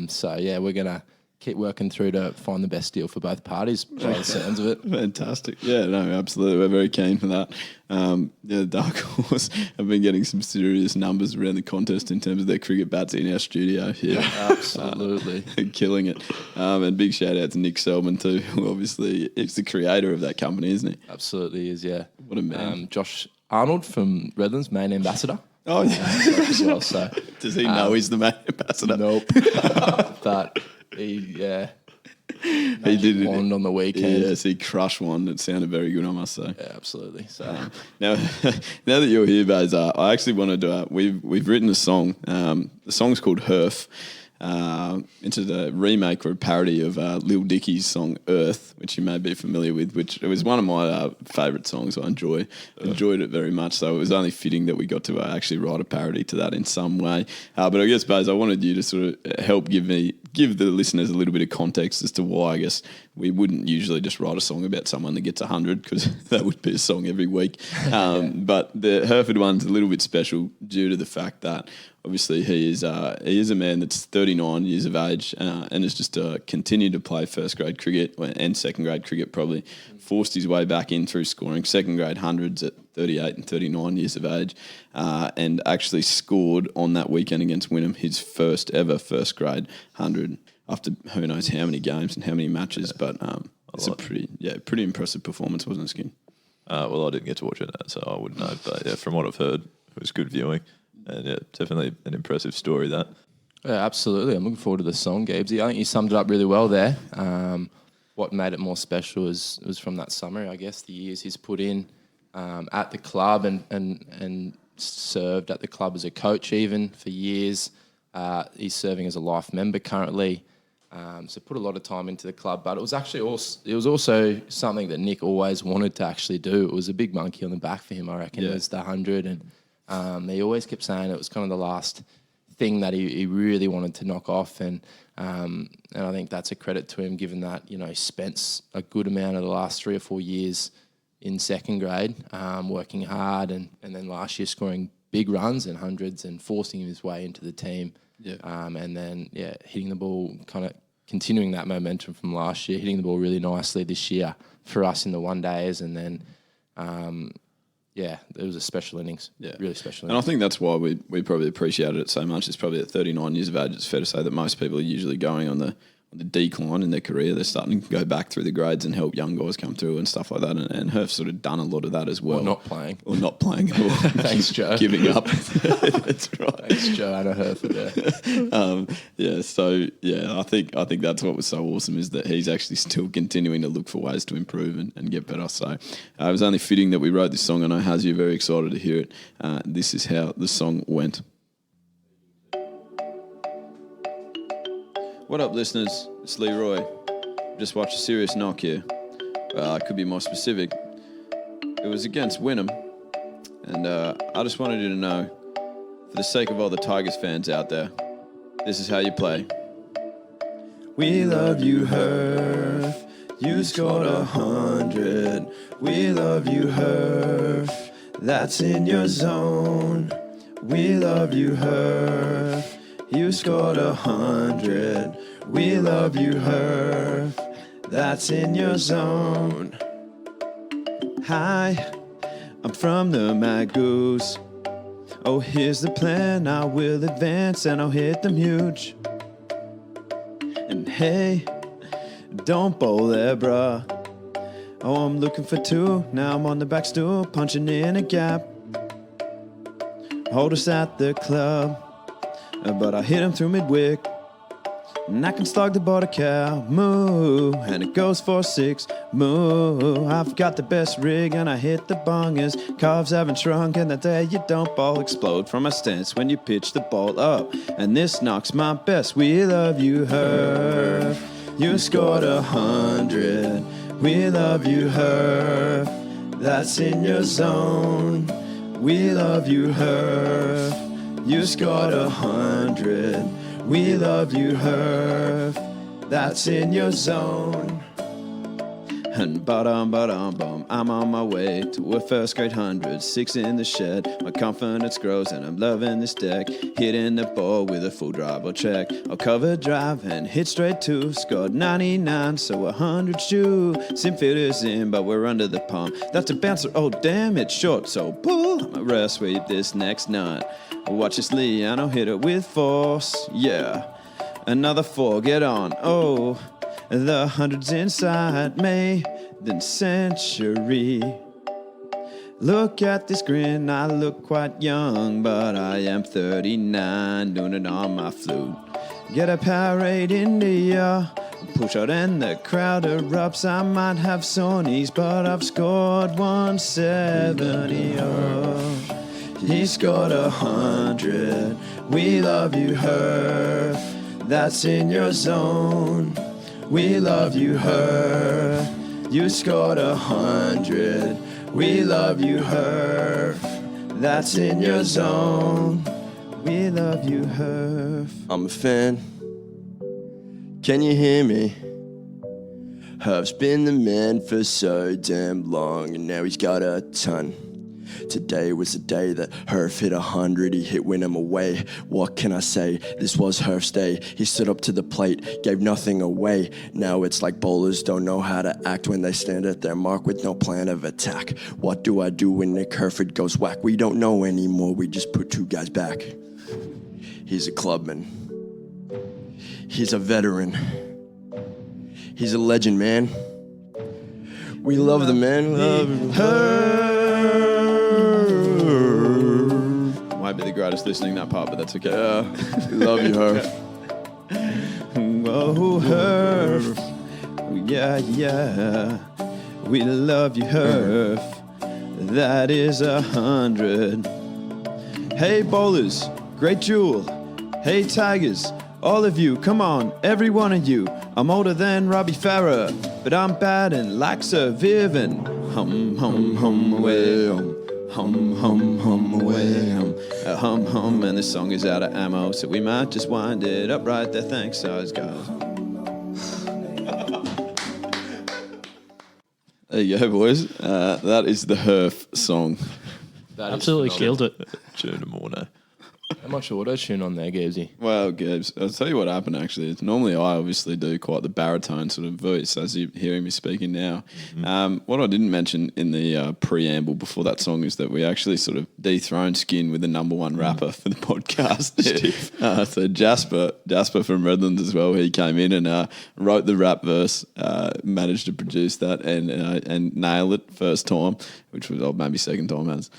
So yeah, we're gonna keep working through to find the best deal for both parties, by the sounds of it. Fantastic. Yeah, no, absolutely. We're very keen for that. The Dark Horse have been getting some serious numbers around the contest in terms of their cricket bats in our studio here. Absolutely. Killing it. And big shout out to Nick Feldman too, who obviously is the creator of that company, isn't he? Absolutely is, yeah. What a man. Josh Arnold from Redlands, main ambassador. Oh, yeah. As well, so. Does he know he's the main ambassador? Nope. But he did it on the weekend. Yes, he crushed one. It sounded very good, I must say. Yeah, absolutely. So now that you're here, Baz, I actually wanted to. We've written a song. The song's called Herf. It's a remake or a parody of Lil Dicky's song Earth, which you may be familiar with, which it was one of my favourite songs. I enjoyed it very much, so it was only fitting that we got to actually write a parody to that in some way. But I guess, Baz, I wanted you to sort of help give the listeners a little bit of context as to why I guess we wouldn't usually just write a song about someone that gets 100, because that would be a song every week. But the Herford one's a little bit special due to the fact that obviously he is a man that's 39 years of age and has just continued to play first grade cricket and second grade cricket, probably forced his way back in through scoring second grade hundreds at 38 and 39 years of age, and actually scored on that weekend against Wynnum his first ever first grade 100 after who knows how many games and how many matches, but it's a pretty impressive performance, wasn't it, Skin? Well, I didn't get to watch it, so I wouldn't know, but yeah, from what I've heard, it was good viewing. And yeah, definitely an impressive story, that. Yeah, absolutely. I'm looking forward to the song, Gabesy. I think you summed it up really well there. What made it more special was from that summary, I guess, the years he's put in at the club and served at the club as a coach even for years. He's serving as a life member currently. So put a lot of time into the club, but it was also something that Nick always wanted to actually do. It was a big monkey on the back for him, I reckon. Yeah. It was the 100, and he always kept saying it was kind of the last thing that he really wanted to knock off, and I think that's a credit to him, given that he spent a good amount of the last 3 or 4 years in second grade, working hard, and then last year scoring big runs and hundreds and forcing his way into the team. Yeah. And then hitting the ball, kind of continuing that momentum from last year, hitting the ball really nicely this year for us in the one days, and then. It was a special innings. Yeah, really special innings. And I think that's why we probably appreciated it so much. It's probably at 39 years of age, it's fair to say that most people are usually going on the decline in their career. They're starting to go back through the grades and help young guys come through and stuff like that. And Herf's sort of done a lot of that as well. Or not playing at all. Thanks, Joe. Giving up. That's right. Thanks, Joanna Herford. I think that's what was so awesome, is that he's actually still continuing to look for ways to improve and get better. So it was only fitting that we wrote this song. I know, Haz, you're very excited to hear it. This is how the song went. What up, listeners? It's Leroy. Just watched a serious knock here. I could be more specific. It was against Wynnum, and I just wanted you to know, for the sake of all the Tigers fans out there, this is how you play. We love you, Herf. You scored 100. We love you, Herf. That's in your zone. We love you, Herf. You scored 100. We love you, Herf. That's in your zone. Hi, I'm from the Mad Goose. Oh, here's the plan. I will advance and I'll hit them huge. And hey, don't bowl there, bruh. Oh, I'm looking for 2. Now I'm on the back stool, punching in a gap. Hold us at the club, but I hit him through mid-wick. And I can slog the border cow, moo, and it goes for 6, moo. I've got the best rig and I hit the bongers. Calves haven't shrunk and the day you don't ball explode from a stance when you pitch the ball up. And this knocks my best. We love you, Herf. You scored 100. We love you, Herf. That's in your zone. We love you, Herf. You scored 100. We love you, Herf. That's in your zone. And bum, I'm on my way to a first grade 100, 6 in the shed. My confidence grows and I'm loving this deck. Hitting the ball with a full dribble check. I'll cover drive and hit straight 2. Scored 99, so 100 shoe. Sim fielders in, but we're under the pump. That's a bouncer, oh damn, it's short, so pull. I'm a rest sweep this next night. Watch this Liano hit it with force, yeah. Another 4, get on, oh. The 100's inside me, then century. Look at this grin, I look quite young, but I am 39, doing it on my flute. Get a Powerade India, push out and the crowd erupts. I might have sore knees, but I've scored 170. Oh. He scored 100. We love you, Herf. That's in your zone. We love you, Herf. You scored 100. We love you, Herf. That's in your zone. We love you, Herf. I'm a fan. Can you hear me? Herf's been the man for so damn long, and now he's got a ton. Today was the day that Herf hit 100, he hit Wynnum away. What can I say? This was Herf's day. He stood up to the plate, gave nothing away. Now it's like bowlers don't know how to act when they stand at their mark with no plan of attack. What do I do when Nick Hurford goes whack? We don't know anymore, we just put 2 guys back. He's a clubman. He's a veteran. He's a legend, man. We love the man. Love Herf. Might be the greatest listening that part, but that's okay. We love you, Herf. Whoa, Herf. Yeah, yeah. We love you, Herf. That is 100. Hey, bowlers. Great jewel. Hey, tigers. All of you, come on, every one of you. I'm older than Robbie Farah, but I'm batting like Sir Vivian. Hum, hum, hum away, hum, hum, hum away, hum, hum. And this song is out of ammo, so we might just wind it up right there. Thanks, guys. There you go, boys. That is the Herf song. That absolutely killed it. Tune them all now. How much auto-tune on there, Gibbsy? Well, Gibbs, I'll tell you what happened, actually. It's normally I obviously do quite the baritone sort of voice, as you're hearing me speaking now. Mm-hmm. What I didn't mention in the preamble before that song is that we actually sort of dethroned Skin with the number 1 rapper for the podcast. So Jasper from Redlands as well, he came in and wrote the rap verse, managed to produce that and nail it first time, which was maybe second time, as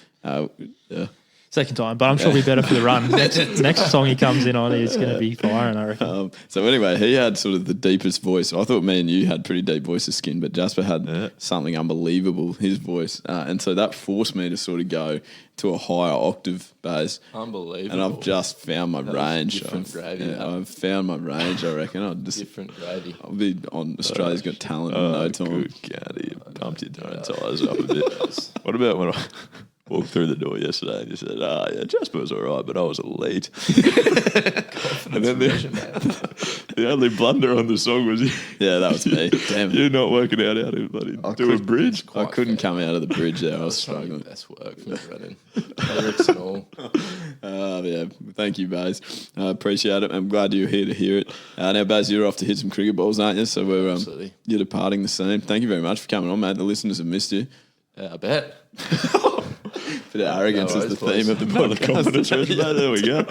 yeah. Second time, but I'm sure it'll be better for the run. Next song he comes in on is going to be firing, I reckon. So anyway, he had sort of the deepest voice. I thought me and you had pretty deep voices, Skin, but Jasper had something unbelievable, his voice. And so that forced me to sort of go to a higher octave bass. Unbelievable. And I've just found my range. Different gravy. I've found my range, I reckon. Different gravy. I'll be on Australia's Got Talent in no time. Good county. Pumped your tyres up a bit. What about when I walked through the door yesterday and you said, yeah, Jasper was all right, but I was elite. And then the only blunder on the song was that was me. Damn it. You're not working out how to bloody do a bridge. I couldn't come out of the bridge there. I was struggling. Best work from Brennan. Lyrics and all. Yeah, thank you, Baz. I appreciate it. I'm glad you're here to hear it. Now, Baz, you're off to hit some cricket balls, aren't you? So you're departing the scene. Thank you very much for coming on, mate. The listeners have missed you. I bet. Bit of arrogance is the theme of the podcast. There we go.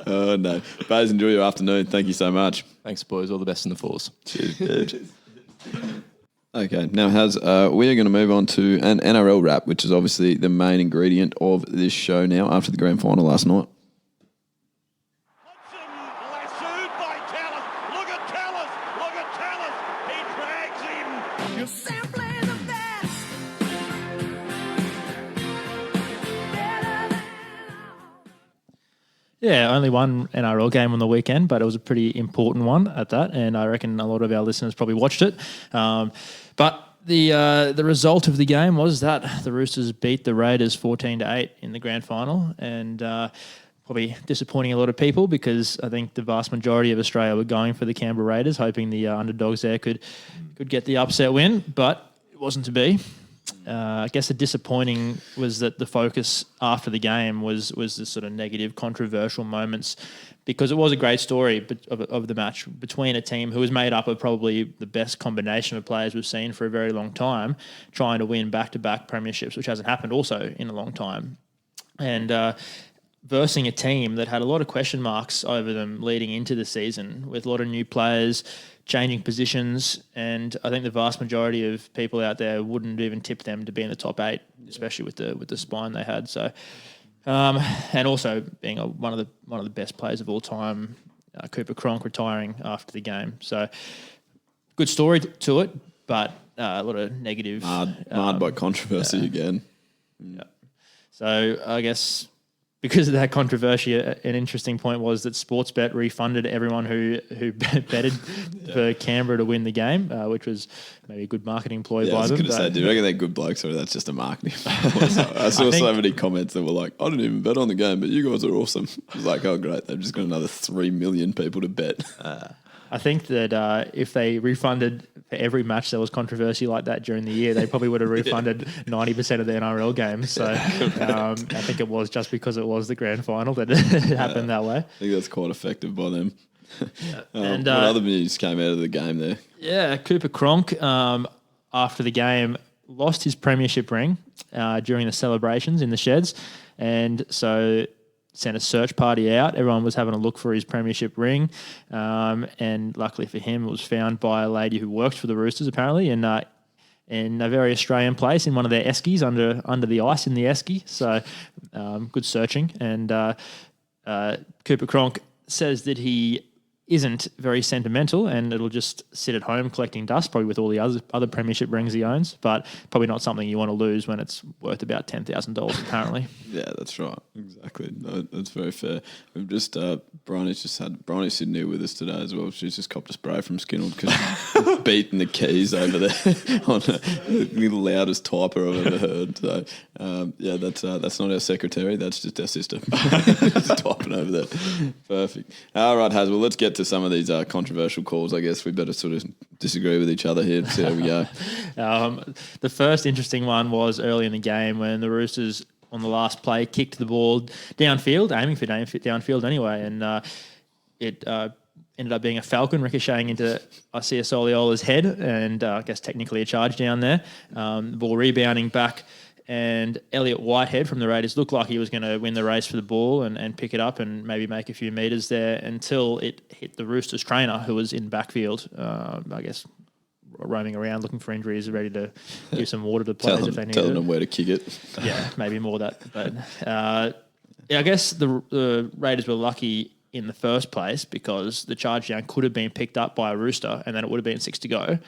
Oh, no. Baz, enjoy your afternoon. Thank you so much. Thanks, boys. All the best in the fours. Cheers. Okay, now we are going to move on to an NRL wrap, which is obviously the main ingredient of this show now after the grand final last night. Lassoed by Yeah, only one NRL game on the weekend, but it was a pretty important one at that, and I reckon a lot of our listeners probably watched it. But the result of the game was that the Roosters beat the Raiders 14-8 in the grand final, and probably disappointing a lot of people because I think the vast majority of Australia were going for the Canberra Raiders, hoping the underdogs there could get the upset win, but it wasn't to be. I guess the disappointing was that the focus after the game was the sort of negative, controversial moments, because it was a great story of the match between a team who was made up of probably the best combination of players we've seen for a very long time, trying to win back-to-back premierships, which hasn't happened also in a long time, and versing a team that had a lot of question marks over them leading into the season, with a lot of new players, changing positions, and I think the vast majority of people out there wouldn't even tip them to be in the top 8, especially with the spine they had. So, and also being one of the best players of all time, Cooper Cronk retiring after the game. So, good story to it, but a lot of negative. Marred by controversy again. Yeah. So I guess, because of that controversy, an interesting point was that Sportsbet refunded everyone who betted for Canberra to win the game, which was maybe a good marketing ploy by them. I was going to say, do you reckon they're good blokes or that's just a marketing ploy? I saw so many comments that were like, I didn't even bet on the game, but you guys are awesome. I was like, oh, great. They've just got another 3 million people to bet. I think that if they refunded for every match there was controversy like that during the year, they probably would have refunded 90% of the NRL games. So I think it was just because it was the grand final that it happened that way. I think that's quite effective by them. And what other news came out of the game there? Yeah, Cooper Cronk, after the game, lost his premiership ring during the celebrations in the sheds. And so sent a search party out. Everyone was having a look for his premiership ring. And luckily for him, it was found by a lady who worked for the Roosters, apparently, in a very Australian place in one of their eskies, under the ice in the esky. So good searching. And Cooper Cronk says that he isn't very sentimental and it'll just sit at home collecting dust, probably with all the other premiership rings he owns, but probably not something you want to lose when it's worth about $10,000 apparently. Yeah, that's right. Exactly. No, that's very fair. We've just, Bronny's sitting here with us today as well. She's just copped a spray from Skinnell because beating the keys over there on the loudest typer I've ever heard. So, yeah, that's not our secretary. That's just our sister. Just typing over there. Perfect. All right, Haz, well, let's get to some of these controversial calls. I guess we better sort of disagree with each other here. See how we go. The first interesting one was early in the game when the Roosters on the last play kicked the ball downfield, aiming for downfield anyway, and it ended up being a falcon ricocheting into Isia Soliola's head, and I guess technically a charge down there. The ball rebounding back, and Elliot Whitehead from the Raiders looked like he was going to win the race for the ball and pick it up and maybe make a few metres there until it hit the Roosters trainer, who was in backfield, I guess roaming around looking for injuries, ready to give some water to players if they need it. Telling them where to kick it. Yeah, maybe more that. But yeah, I guess the Raiders were lucky in the first place because the charge down could have been picked up by a Rooster and then it would have been 6 to go,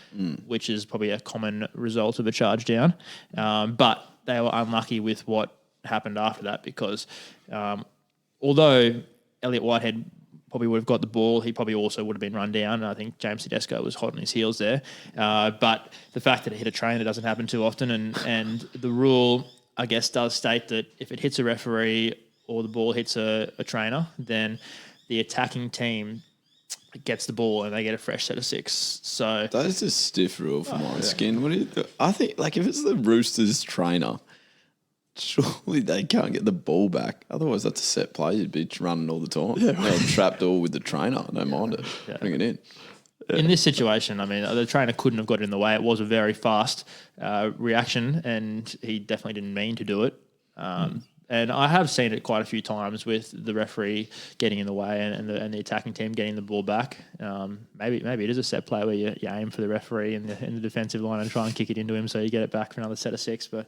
which is probably a common result of a charge down. But they were unlucky with what happened after that because although Elliot Whitehead probably would have got the ball, he probably also would have been run down. I think James Tedesco was hot on his heels there. But the fact that it hit a trainer doesn't happen too often, and the rule, I guess, does state that if it hits a referee or the ball hits a trainer, then the attacking team gets the ball and they get a fresh set of 6. So that's a stiff rule for my skin. What do you I think, like, if it's the Roosters trainer, surely they can't get the ball back. Otherwise, that's a set play. You'd be running all the time. Yeah, they're trapped all with the trainer. I don't mind it. Yeah. Bring it in. Yeah. In this situation, I mean, the trainer couldn't have got it in the way. It was a very fast reaction, and he definitely didn't mean to do it. And I have seen it quite a few times with the referee getting in the way and the attacking team getting the ball back. Maybe it is a set play where you aim for the referee in the defensive line and try and kick it into him so you get it back for another set of 6. But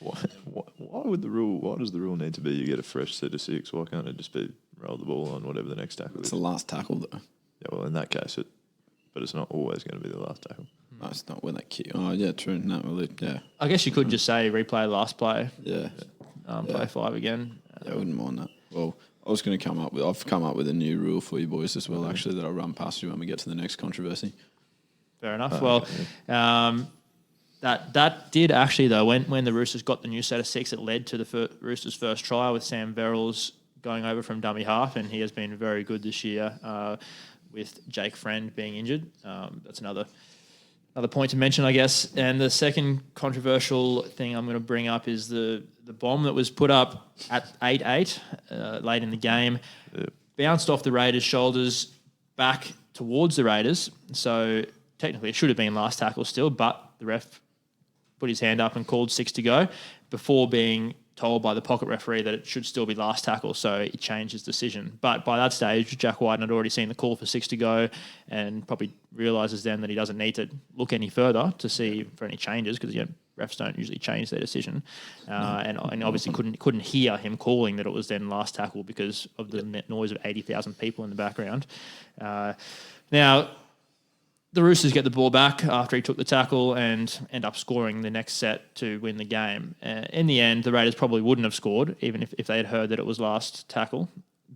why does the rule need to be you get a fresh set of 6? Why can't it just be roll the ball on whatever the next tackle is? It's the last tackle though. Yeah, well, in that case, but it's not always going to be the last tackle. No, it's not when they kick. Oh, yeah, true. No, well, yeah. I guess you could just say replay last play. Yeah. Play 5 again. Yeah, I wouldn't mind that. Well, I've come up with a new rule for you boys as well, actually, that I'll run past you when we get to the next controversy. Fair enough. That did actually, though, when the Roosters got the new set of 6, it led to the Roosters' first try with Sam Verrills going over from dummy half, and he has been very good this year with Jake Friend being injured. That's another point to mention, I guess. And the second controversial thing I'm going to bring up is the bomb that was put up at 8-8 late in the game, bounced off the Raiders' shoulders back towards the Raiders. So technically it should have been last tackle still, but the ref put his hand up and called 6 to go before being told by the pocket referee that it should still be last tackle, so he changed his decision. But by that stage, Jack Whiten had already seen the call for 6 to go and probably realises then that he doesn't need to look any further to see for any changes, because refs don't usually change their decision. And obviously couldn't hear him calling that it was then last tackle because of the noise of 80,000 people in the background. Now, the Roosters get the ball back after he took the tackle and end up scoring the next set to win the game. In the end, the Raiders probably wouldn't have scored, even if they had heard that it was last tackle.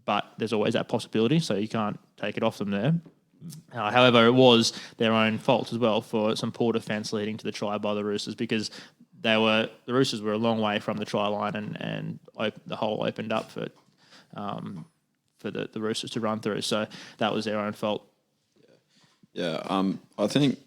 But there's always that possibility, so you can't take it off them there. However, it was their own fault as well for some poor defence leading to the try by the Roosters, because the Roosters were a long way from the try line and the hole opened up for the Roosters to run through. So that was their own fault. Yeah, I think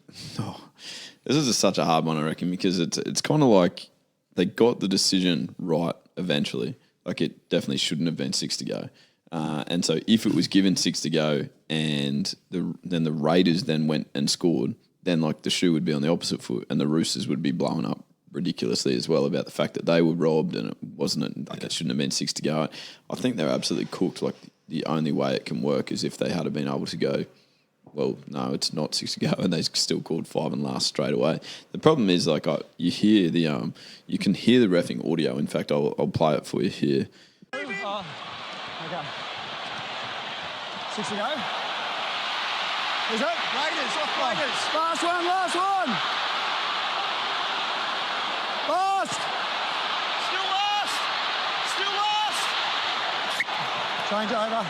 this is such a hard one, I reckon, because it's kind of like they got the decision right eventually. Like, it definitely shouldn't have been 6 to go. And so if it was given 6 to go and then the Raiders then went and scored, then like the shoe would be on the opposite foot and the Roosters would be blowing up ridiculously as well about the fact that they were robbed and it shouldn't have been 6 to go. I think they're absolutely cooked. Like, the only way it can work is if they had been able to go, well, no, it's not 6 to go, and they still called 5 and last straight away. The problem is, like, you hear you can hear the reffing audio. In fact, I'll play it for you here. Okay. 6 to go. Is it? Raiders, off Raiders. Last one. Last. Still last. Change over.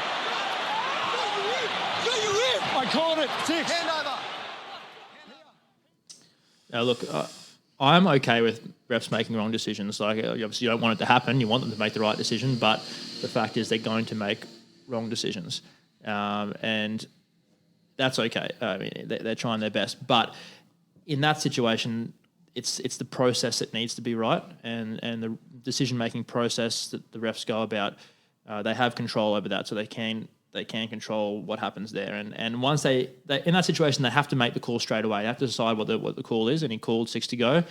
I called it. 6. Hand over. Now, look, I'm okay with refs making wrong decisions. Like, obviously, you don't want it to happen. You want them to make the right decision, but the fact is they're going to make wrong decisions, and that's okay. I mean, they're trying their best, but in that situation, it's the process that needs to be right, and the decision-making process that the refs go about, they have control over that, so they can control what happens there. And once they in that situation, they have to make the call straight away. They have to decide what the call is, and he called 6 to go.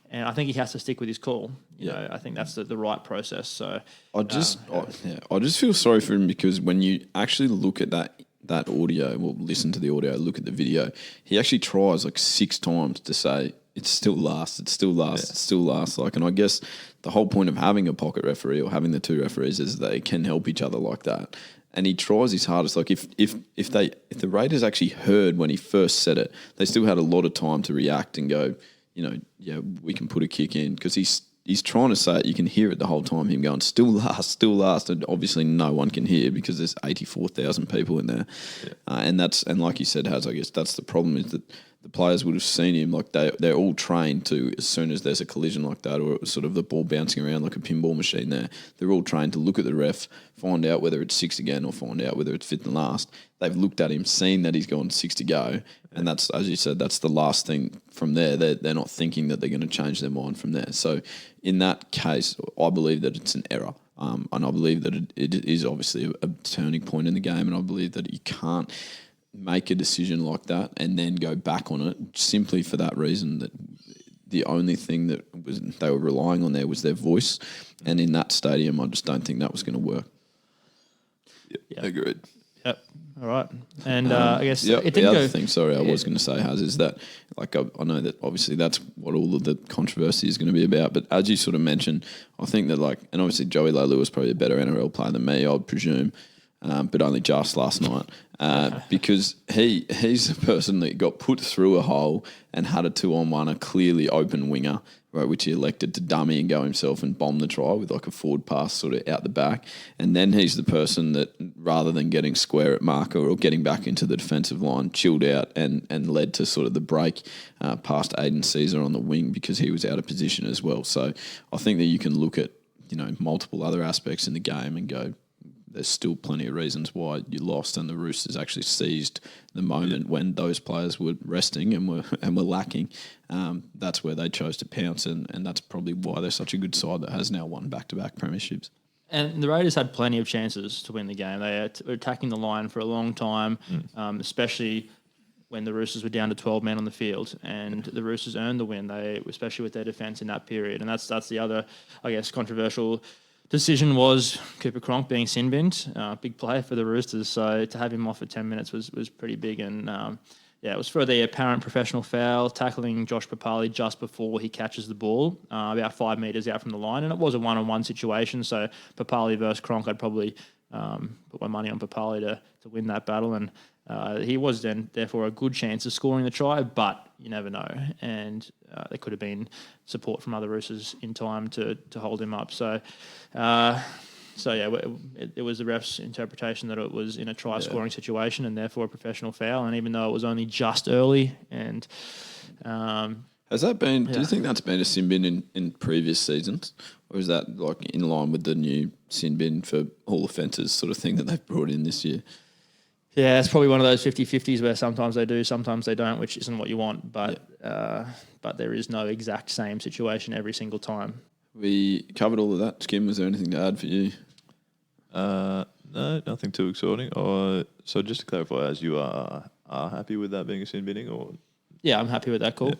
And I think he has to stick with his call. You know, I think that's the right process. So I just feel sorry for him, because when you actually look at that audio, well, listen to the audio, look at the video, he actually tries like 6 times to say it's still last. Like, and I guess the whole point of having a pocket referee or having the 2 referees is they can help each other like that. And he tries his hardest. Like, if the Raiders actually heard when he first said it, they still had a lot of time to react and go, we can put a kick in, because he's trying to say it. You can hear it the whole time, him going, still last. And obviously no one can hear because there's 84,000 people in there. Yeah. And like you said, Haz, I guess that's the problem, is that the players would have seen him. Like, they're all trained to, as soon as there's a collision like that, or it was sort of the ball bouncing around like a pinball machine there, they're all trained to look at the ref, find out whether it's 6 again or find out whether it's 5th and last. They've looked at him, seen that he's gone 6 to go, and that's, as you said, that's the last thing from there. They're not thinking that they're going to change their mind from there. So in that case, I believe that it's an error. And I believe that it is obviously a turning point in the game, and I believe that you can't make a decision like that and then go back on it simply for that reason, that the only thing that they were relying on there was their voice, and in that stadium I just don't think that was going to work. Yeah, agreed. Yep. All right. And I guess it didn't the other thing, I was going to say, Haz, is that, like, I know that obviously that's what all of the controversy is going to be about, but as you sort of mentioned, I think that, like, and obviously Joey Leilua was probably a better NRL player than me, I'd presume, but only just last night, because he's the person that got put through a hole and had a 2-on-1, a clearly open winger, right, which he elected to dummy and go himself and bomb the try with like a forward pass sort of out the back. And then he's the person that, rather than getting square at marker or getting back into the defensive line, chilled out and led to sort of the break past Aiden Caesar on the wing because he was out of position as well. So I think that you can look at, multiple other aspects in the game and go, there's still plenty of reasons why you lost, and the Roosters actually seized the moment when those players were resting and were lacking. That's where they chose to pounce, and that's probably why they're such a good side that has now won back-to-back premierships. And the Raiders had plenty of chances to win the game. They were attacking the line for a long time, especially when the Roosters were down to 12 men on the field, and the Roosters earned the win. They, especially with their defence in that period, and that's the other, I guess, controversial decision was Cooper Cronk being sin-binned, big player for the Roosters. So to have him off for 10 minutes was pretty big, and it was for the apparent professional foul, tackling Josh Papali just before he catches the ball, about 5 metres out from the line, and it was a one-on-one situation. So Papali versus Cronk, I'd probably put my money on Papali to win that battle, and he was then therefore a good chance of scoring the try, but you never know. And there could have been support from other Roosters in time to hold him up. So, it was the ref's interpretation that it was in a try-scoring situation and therefore a professional foul. And even though it was only just early, and has that been? Do you think that's been a sin bin in previous seasons, or is that like in line with the new sin bin for all offences sort of thing that they've brought in this year? Yeah, it's probably one of those 50-50s where sometimes they do, sometimes they don't, which isn't what you want. But there is no exact same situation every single time. We covered all of that. Skim, was there anything to add for you? No, nothing too exciting. So just to clarify, as you are happy with that being a sin binning, or? Yeah, I'm happy with that call.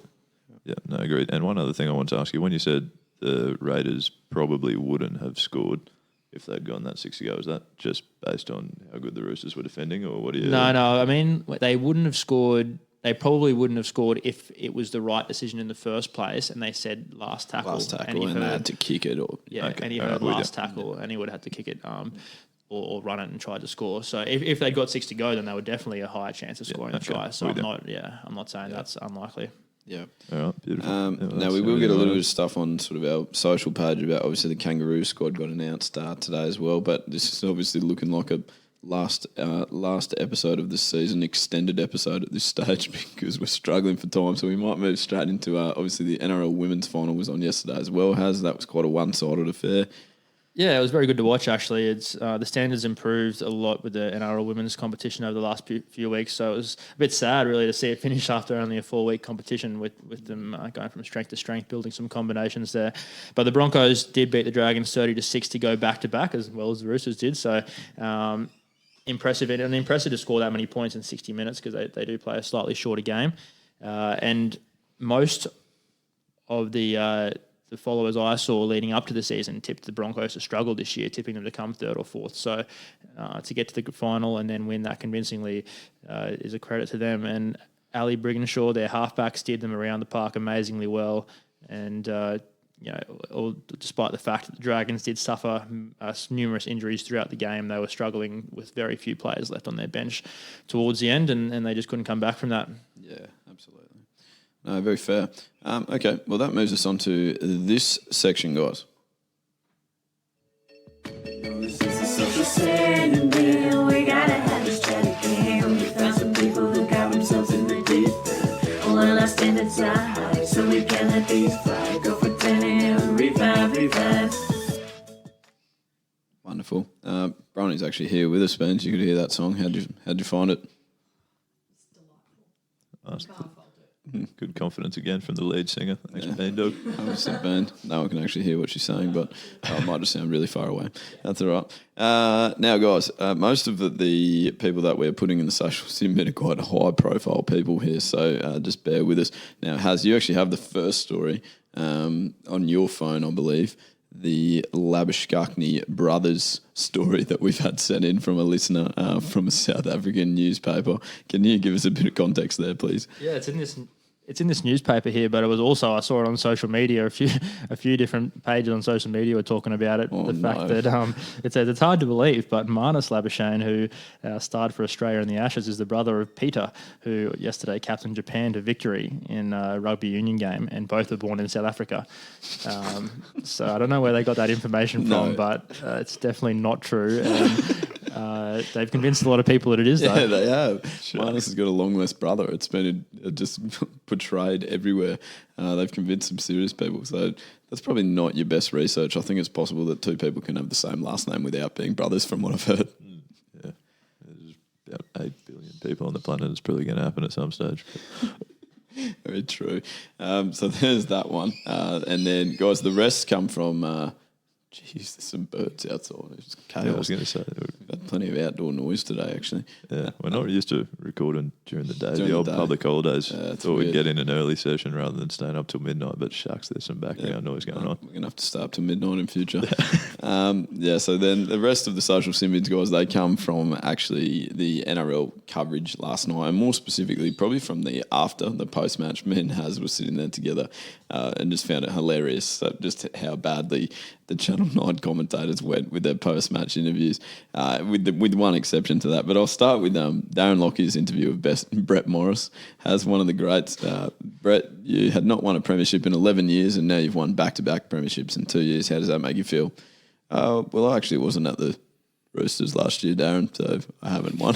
Yeah, no, agreed. And one other thing I want to ask you, when you said the Raiders probably wouldn't have scored if they'd gone that 6 ago, is that just based on how good the Roosters were defending, or what do you... No, I mean, they wouldn't have scored... They probably wouldn't have scored if it was the right decision in the first place, and they said last tackle. And they had to kick it. And he heard last tackle, and he would have had to kick it or run it and try to score. So if they'd got 6 to go, then they were definitely a higher chance of scoring the try. So I'm not saying that's unlikely. Yeah. All right, beautiful. Now, we will get a little bit of stuff on sort of our social page about, obviously, the Kangaroo squad got announced today as well, but this is obviously looking like a last episode of this season, extended episode at this stage, because we're struggling for time, so we might move straight into, obviously, the NRL Women's Final was on yesterday as well. That was quite a one-sided affair. Yeah, it was very good to watch, actually. It's the standards improved a lot with the NRL women's competition over the last few weeks, so it was a bit sad, really, to see it finish after only a 4-week competition with them going from strength to strength, building some combinations there. But the Broncos did beat the Dragons 30-6 to go back-to-back, as well as the Roosters did, so impressive to score that many points in 60 minutes, because they do play a slightly shorter game. And most of the followers I saw leading up to the season tipped the Broncos to struggle this year, tipping them to come third or fourth. So to get to the final and then win that convincingly is a credit to them. And Ali Brigginshaw, their halfback, steered them around the park amazingly well. And despite the fact that the Dragons did suffer numerous injuries throughout the game, they were struggling with very few players left on their bench towards the end, and they just couldn't come back from that. Yeah, absolutely. No, very fair. Okay, well, that moves us on to this section, guys. This is a social setting, we gotta have this chat again. We found some people who got themselves in the deep end. Well, our standards are high, so we can let these fly. Go for 10 and revive. Wonderful. Bronny's actually here with us, Spence. You could hear that song. How'd you find it? It's delightful. Good confidence again from the lead singer. Thanks, Bean Dog. Obviously, Bean. No one can actually hear what she's saying, but it might just sound really far away. That's all right. Now, guys, most of the people that we're putting in the social sim are quite high-profile people here, so just bear with us. Now, Haz, you actually have the first story on your phone, I believe, the Labuschagne brothers story that we've had sent in from a listener from a South African newspaper. Can you give us a bit of context there, please? Yeah, it's in this It's in this newspaper here, but it was also, I saw it on social media. A few different pages on social media were talking about it. Fact that it says it's hard to believe, but Marnus Labuschagne, who starred for Australia in the Ashes, is the brother of Peter, who yesterday captained Japan to victory in a rugby union game, and both were born in South Africa. So I don't know where they got that information from, but it's definitely not true. And, they've convinced a lot of people that it is, though. Yeah, they have. Marnus has got a long-lost brother. It's been just portrayed everywhere. They've convinced some serious people. So that's probably not your best research. I think it's possible that two people can have the same last name without being brothers, from what I've heard. Yeah. There's about 8 billion people on the planet. It's probably going to happen at some stage. Very true. So there's that one. And then, guys, the rest come from... Jeez, there's some birds outside. It's chaos. Yeah, I was going to say. We've got plenty of outdoor noise today, actually. Yeah, we're not used to recording during the day. The old public holidays. Thought we'd get in an early session rather than staying up till midnight, but shucks, there's some background noise going on. We're going to have to stay up till midnight in future. So then the rest of the social symbids, guys, they come from actually the NRL coverage last night, and more specifically probably from the post-match. Me and Haz were sitting there together and just found it hilarious just how badly the Channel 9 commentators went with their post-match interviews, with one exception to that. But I'll start with Darren Lockyer's interview of Brett Morris. Has one of the greats. Brett, you had not won a premiership in 11 years, and now you've won back-to-back premierships in 2 years. How does that make you feel? Well, I actually wasn't at the Roosters last year, Darren, so I haven't won.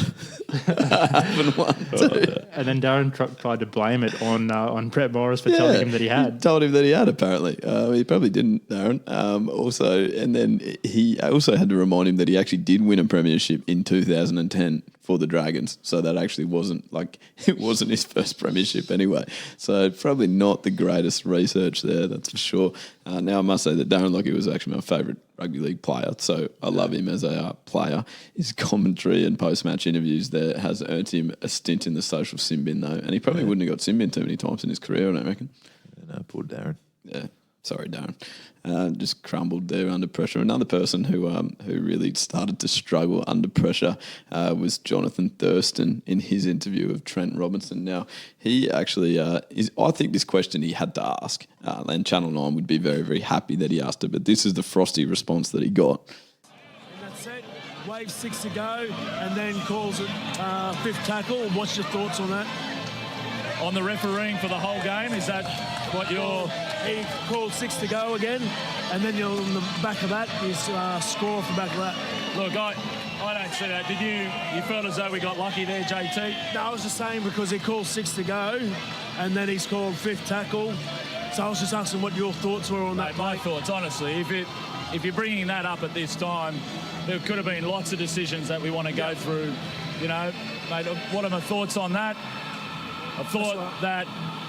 And then Darren tried to blame it on Brett Morris for telling him that he had. Told him that he had, apparently. He probably didn't, Darren. And then he also had to remind him that he actually did win a premiership in 2010 for the Dragons. So that actually wasn't his first premiership anyway. So probably not the greatest research there, that's for sure. Now I must say that Darren Lockyer was actually my favourite rugby league player, so I love him as a player. His commentary and post-match interviews there has earned him a stint in the social sin bin, though, and he probably wouldn't have got sin bin too many times in his career, I don't reckon. Yeah, no, poor Darren. Yeah. Sorry, Darren. Just crumbled there under pressure. Another person who really started to struggle under pressure was Jonathan Thurston in his interview of Trent Robinson. Now, he actually I think this question he had to ask, and Channel 9 would be very, very happy that he asked it, but this is the frosty response that he got. And that's it. Wave 6 to go, and then calls it fifth tackle. What's your thoughts on that? On the refereeing for the whole game, is that what you're... He called 6 to go again, and then you're on the back of that, you score off the back of that. Look, I don't see that. Did you felt as though we got lucky there, JT? No, I was just saying because he called 6 to go, and then he's called fifth tackle. So I was just asking what your thoughts were on that. My thoughts, honestly, if you're bringing that up at this time, there could have been lots of decisions that we want to go through. You know, mate, what are my thoughts on that? I thought that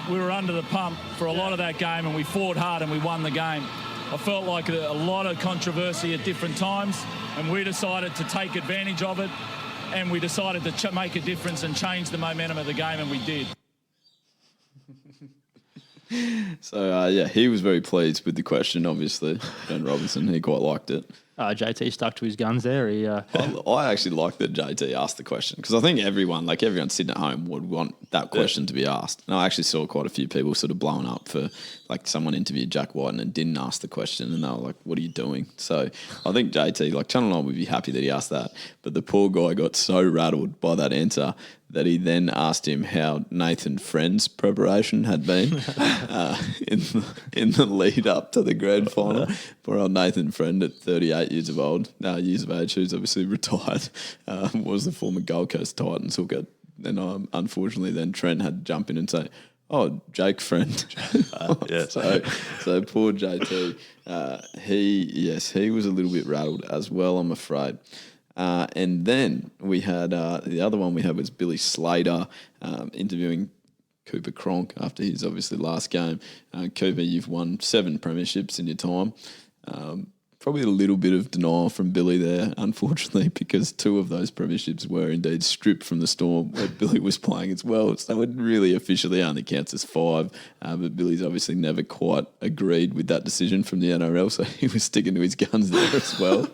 we were under the pump for a lot of that game, and we fought hard and we won the game. I felt like a lot of controversy at different times, and we decided to take advantage of it, and we decided to make a difference and change the momentum of the game, and we did. So, he was very pleased with the question, obviously. Ben Robinson, he quite liked it. JT stuck to his guns there. I actually like that JT asked the question, because I think everyone sitting at home would want that question to be asked. And I actually saw quite a few people sort of blowing up for, like, someone interviewed Jack White and didn't ask the question, and they were like, what are you doing? So I think JT, like, Channel 9 would be happy that he asked that, but the poor guy got so rattled by that answer that he then asked him how Nathan Friend's preparation had been in the lead up to the grand final. Poor old Nathan Friend at 38 years of age, who's obviously retired, was the former Gold Coast Titans hooker. And unfortunately then Trent had to jump in and say, oh, Jake Friend. Yes. So poor JT, he was a little bit rattled as well, I'm afraid. And then we had the other one we had was Billy Slater interviewing Cooper Cronk after his obviously last game. Cooper, you've won 7 premierships in your time. Probably a little bit of denial from Billy there, unfortunately, because 2 of those premierships were indeed stripped from the Storm where Billy was playing as well. So it really officially only counts as 5. But Billy's obviously never quite agreed with that decision from the NRL, so he was sticking to his guns there as well.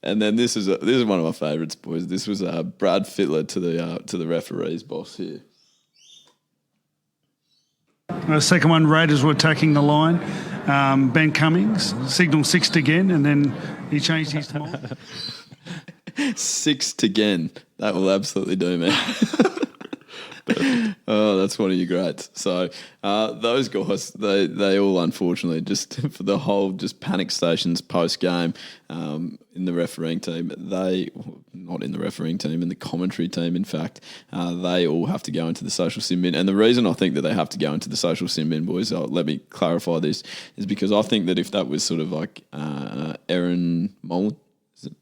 And then this is one of my favourites, boys. This was Brad Fittler to the referee's boss here. Second one, Raiders were attacking the line. Ben Cummings signalled 6 again, and then he changed his mind. 6 again. That will absolutely do me. Oh, that's one of your greats. So those guys, they all unfortunately just for the whole just panic stations post game in the refereeing team. Not in the refereeing team, in the commentary team. In fact, they all have to go into the social sin bin. And the reason I think that they have to go into the social sin bin, boys, let me clarify this, is because I think that if that was sort of like Erin Mullen,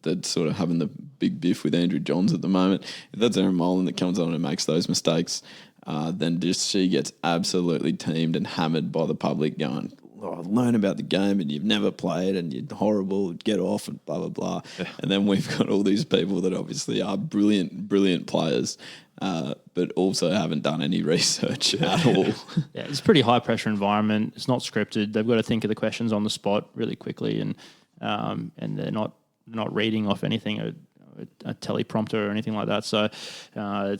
that's sort of having the big biff with Andrew Johns at the moment. If that's Erin Mullen that comes on and makes those mistakes, then just she gets absolutely teamed and hammered by the public going, learn about the game and you've never played and you're horrible, get off and blah, blah, blah. Yeah. And then we've got all these people that obviously are brilliant players, but also haven't done any research at all. Yeah, it's a pretty high-pressure environment. It's not scripted. They've got to think of the questions on the spot really quickly, and they're not reading off anything, a teleprompter or anything like that. So they're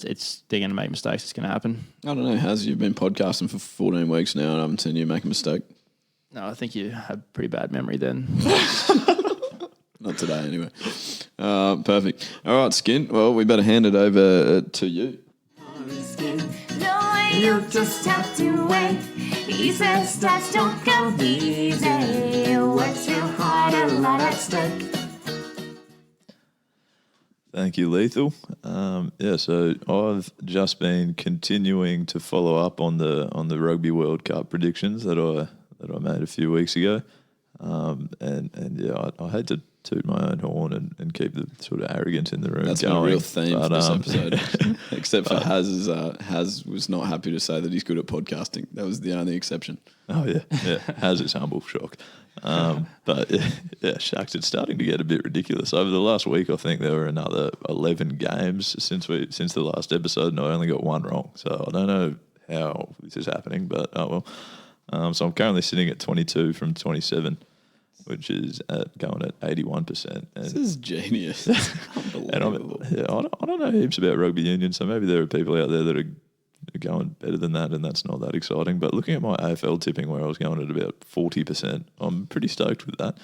going to make mistakes. It's going to happen. I don't know. You've been podcasting for 14 weeks now and I haven't seen you make a mistake. No, I think you had pretty bad memory then. Not today anyway. Perfect. All right, Skin. Well, we better hand it over to you. No, you just have to wait. He says stats don't go easy. Works real hard, a lot at stake. Thank you, Lethal. So I've just been continuing to follow up on the Rugby World Cup predictions that I made a few weeks ago, I hate to toot my own horn and keep the sort of arrogance in the room. That's going. A real theme for this episode, except for Haz was not happy to say that he's good at podcasting. That was the only exception. Oh yeah, Haz is humble, shock. But Shaq's, it's starting to get a bit ridiculous. Over the last week, I think there were another 11 games since the last episode, and I only got one wrong. So I don't know how this is happening, but oh well. So I'm currently sitting at 22 from 27, which is going at 81%. And this is genius. Unbelievable. I don't know heaps about rugby union, so maybe there are people out there that are going better than that, and that's not that exciting. But looking at my AFL tipping, where I was going at about 40%, I'm pretty stoked with that.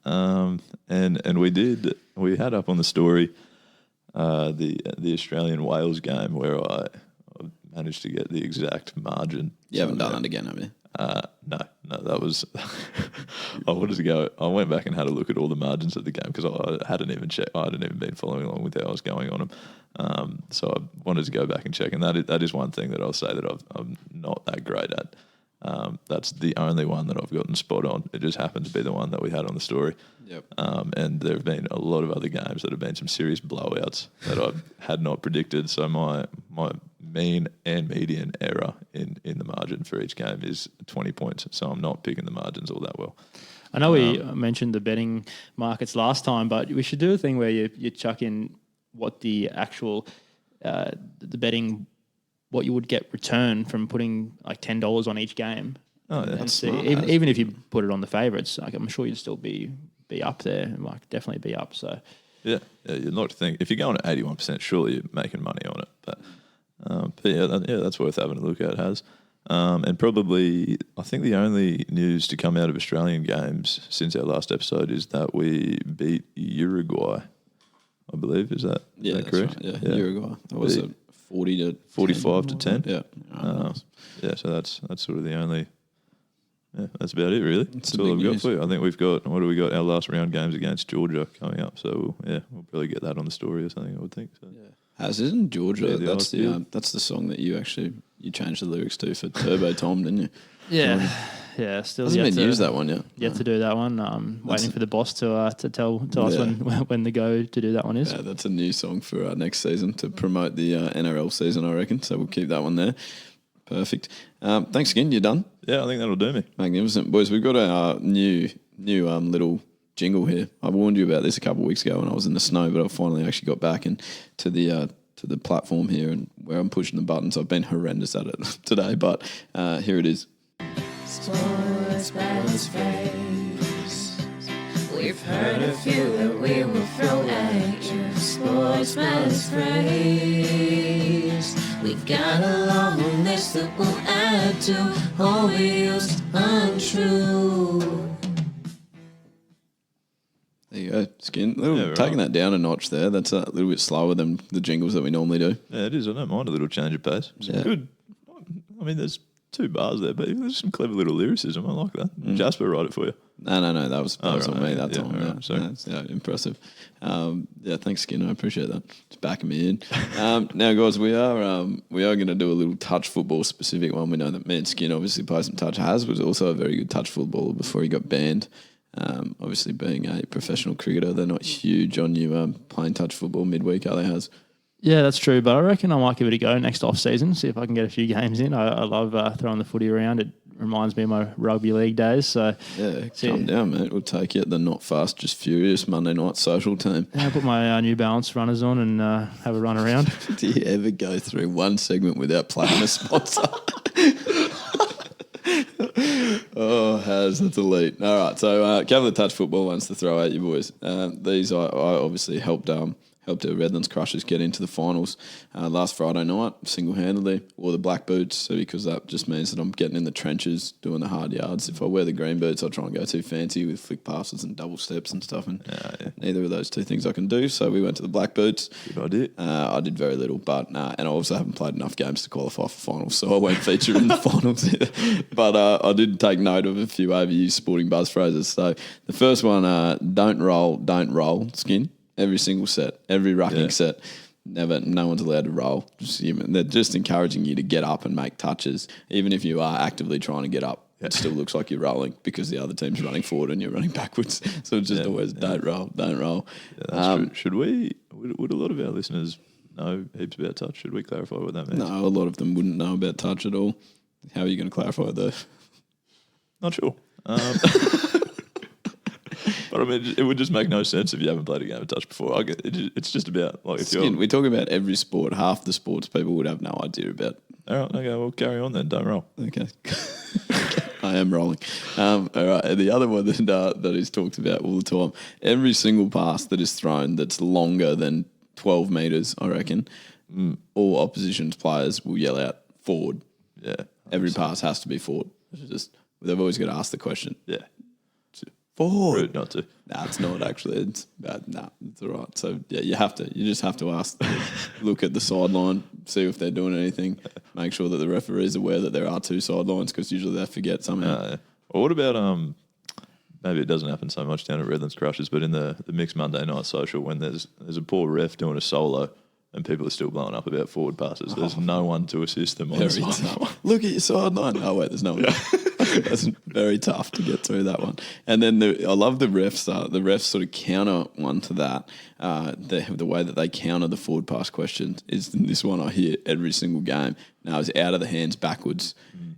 And we had up on the story the Australian Wales game where I managed to get the exact margin. You haven't done it again, have you? No, that was. I wanted to go. I went back and had a look at all the margins of the game because I hadn't even checked. I hadn't even been following along with how I was going on them. So I wanted to go back and check, and that is one thing that I'll say that I'm not that great at. That's the only one that I've gotten spot on. It just happened to be the one that we had on the story. Yep. And there have been a lot of other games that have been some serious blowouts that I had not predicted. So my mean and median error in the margin for each game is 20 points. So I'm not picking the margins all that well. I know we mentioned the betting markets last time, but we should do a thing where you chuck in what the actual the betting, what you would get return from putting like $10 on each game. Oh, yeah, that's smart. Even if you put it on the favourites, like I'm sure you'd still be up there, like definitely be up. So yeah, you'd like to think if you're going at 81%, surely you're making money on it. But that's worth having a look at. And probably I think the only news to come out of Australian games since our last episode is that we beat Uruguay. I believe is that correct? Right. Yeah, Uruguay. That was a 45 to 10. Yeah. So that's sort of the only. Yeah, that's about it, really. That's all I've got for you. I think we've got, what do we got? Our last round games against Georgia coming up. So, we'll probably get that on the story or something, I would think. So. Yeah. Isn't Georgia, that's the song that you changed the lyrics to for Turbo Tom, didn't you? Yeah. Yeah, still hasn't been used that one yet. Yet to do that one. Waiting for the boss to tell us when the go to do that one is. Yeah, that's a new song for next season to promote the NRL season, I reckon. So we'll keep that one there. Perfect. Thanks again. You're done? Yeah, I think that'll do me. Magnificent. Boys, we've got a new little jingle here. I warned you about this a couple of weeks ago when I was in the snow, but I finally actually got back to the platform here and where I'm pushing the buttons. I've been horrendous at it today, but here it is. Sports Buzzphrases. We've heard a few that we will throw at you. Sports Buzzphrase. We got a long list that we'll add to Overused Untrue. There you go, Skin. Taking that down a notch there. That's a little bit slower than the jingles that we normally do. Yeah, it is. I don't mind a little change of pace. Some good. I mean, there's 2 bars there, but there's some clever little lyricism. I like that. Jasper write it for you. No. That was on me. That's on me. Sorry. That's impressive. Thanks, Skin. I appreciate that. It's backing me in. Now, guys, we are going to do a little touch football specific one. We know that me and Skin obviously play some touch. Haz was also a very good touch footballer before he got banned. Obviously, being a professional cricketer, they're not huge on you playing touch football midweek, are they, Haz? Yeah, that's true, but I reckon I might give it a go next off-season, see if I can get a few games in. I love throwing the footy around. It reminds me of my rugby league days. So Calm down, mate. We'll take you at the Not Fast, Just Furious Monday night social team. Yeah, I put my New Balance runners on and have a run around. Do you ever go through one segment without plugging a sponsor? Oh, Haz, that's elite. All right, so a couple of touch football ones to throw at you boys. These I obviously helped our Redlands Crushers get into the finals last Friday night, single-handedly, wore the black boots, so because that just means that I'm getting in the trenches, doing the hard yards. If I wear the green boots, I'll try and go too fancy with flick passes and double steps and stuff, and neither of those 2 things I can do, so we went to the black boots. Good idea. I did very little, but and I also haven't played enough games to qualify for finals, so I won't feature in the finals either. But I did take note of a few overused sporting buzz phrases. So the first one, don't roll, Skin. Every single set, every rucking set, no one's allowed to roll. They're just encouraging you to get up and make touches. Even if you are actively trying to get up, it still looks like you're rolling because the other team's running forward and you're running backwards. So it's just always don't roll. Yeah, that's true. Should we, would a lot of our listeners know heaps about touch? Should we clarify what that means? No, a lot of them wouldn't know about touch at all. How are you going to clarify it though? Not sure. But I mean, it would just make no sense if you haven't played a game of touch before. It's just about like if Skin, we talk about every sport. Half the sports people would have no idea about. All right, okay, well carry on then. Don't roll. Okay, I am rolling. All right, and the other one that is talked about all the time. Every single pass that is thrown that's longer than 12 metres, I reckon, all opposition's players will yell out forward. Yeah, every pass has to be forward. They've always got to ask the question. Yeah. Forward. Rude not to. Nah, it's not actually. It's bad. Nah, it's all right. So yeah, you just have to ask. Look at the sideline, see if they're doing anything. Make sure that the referee is aware that there are 2 sidelines because usually they forget somehow. Well, what about maybe it doesn't happen so much down at Redlands Crushers, but in the mixed Monday night social when there's a poor ref doing a solo and people are still blowing up about forward passes. There's no one to assist them on the sideline. Look at your sideline. Oh wait, there's no one. That's very tough to get through that one. And then I love the refs. The refs sort of counter one to that. The way that they counter the forward pass questions is this one I hear every single game. Now it's out of the hands backwards.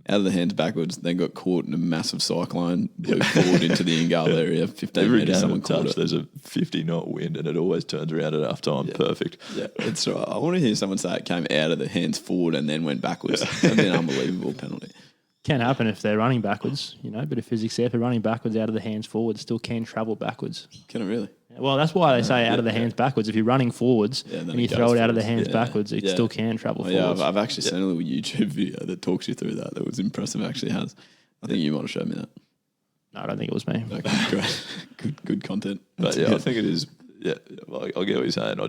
Out of the hands backwards, then got caught in a massive cyclone, blew forward into the in-goal area, 15 every metres, game someone of caught touch, it. there's a 50-knot wind and it always turns around at half time. Perfect. Yeah, it's right. I want to hear someone say it came out of the hands forward and then went backwards. That'd be an unbelievable penalty. Can happen if they're running backwards, bit of physics there. If they're running backwards out of the hands forward, still can travel backwards. Can it really? Well, that's why they say out of the hands backwards. If you're running forwards and you throw it out of the hands backwards, it still can travel forwards. Yeah, I've actually seen a little YouTube video that talks you through that. That was impressive, actually has. I think you might have showed me that. No, I don't think it was me. Okay, great. Good content. But yeah, I think it is. Yeah, I get what you're saying. I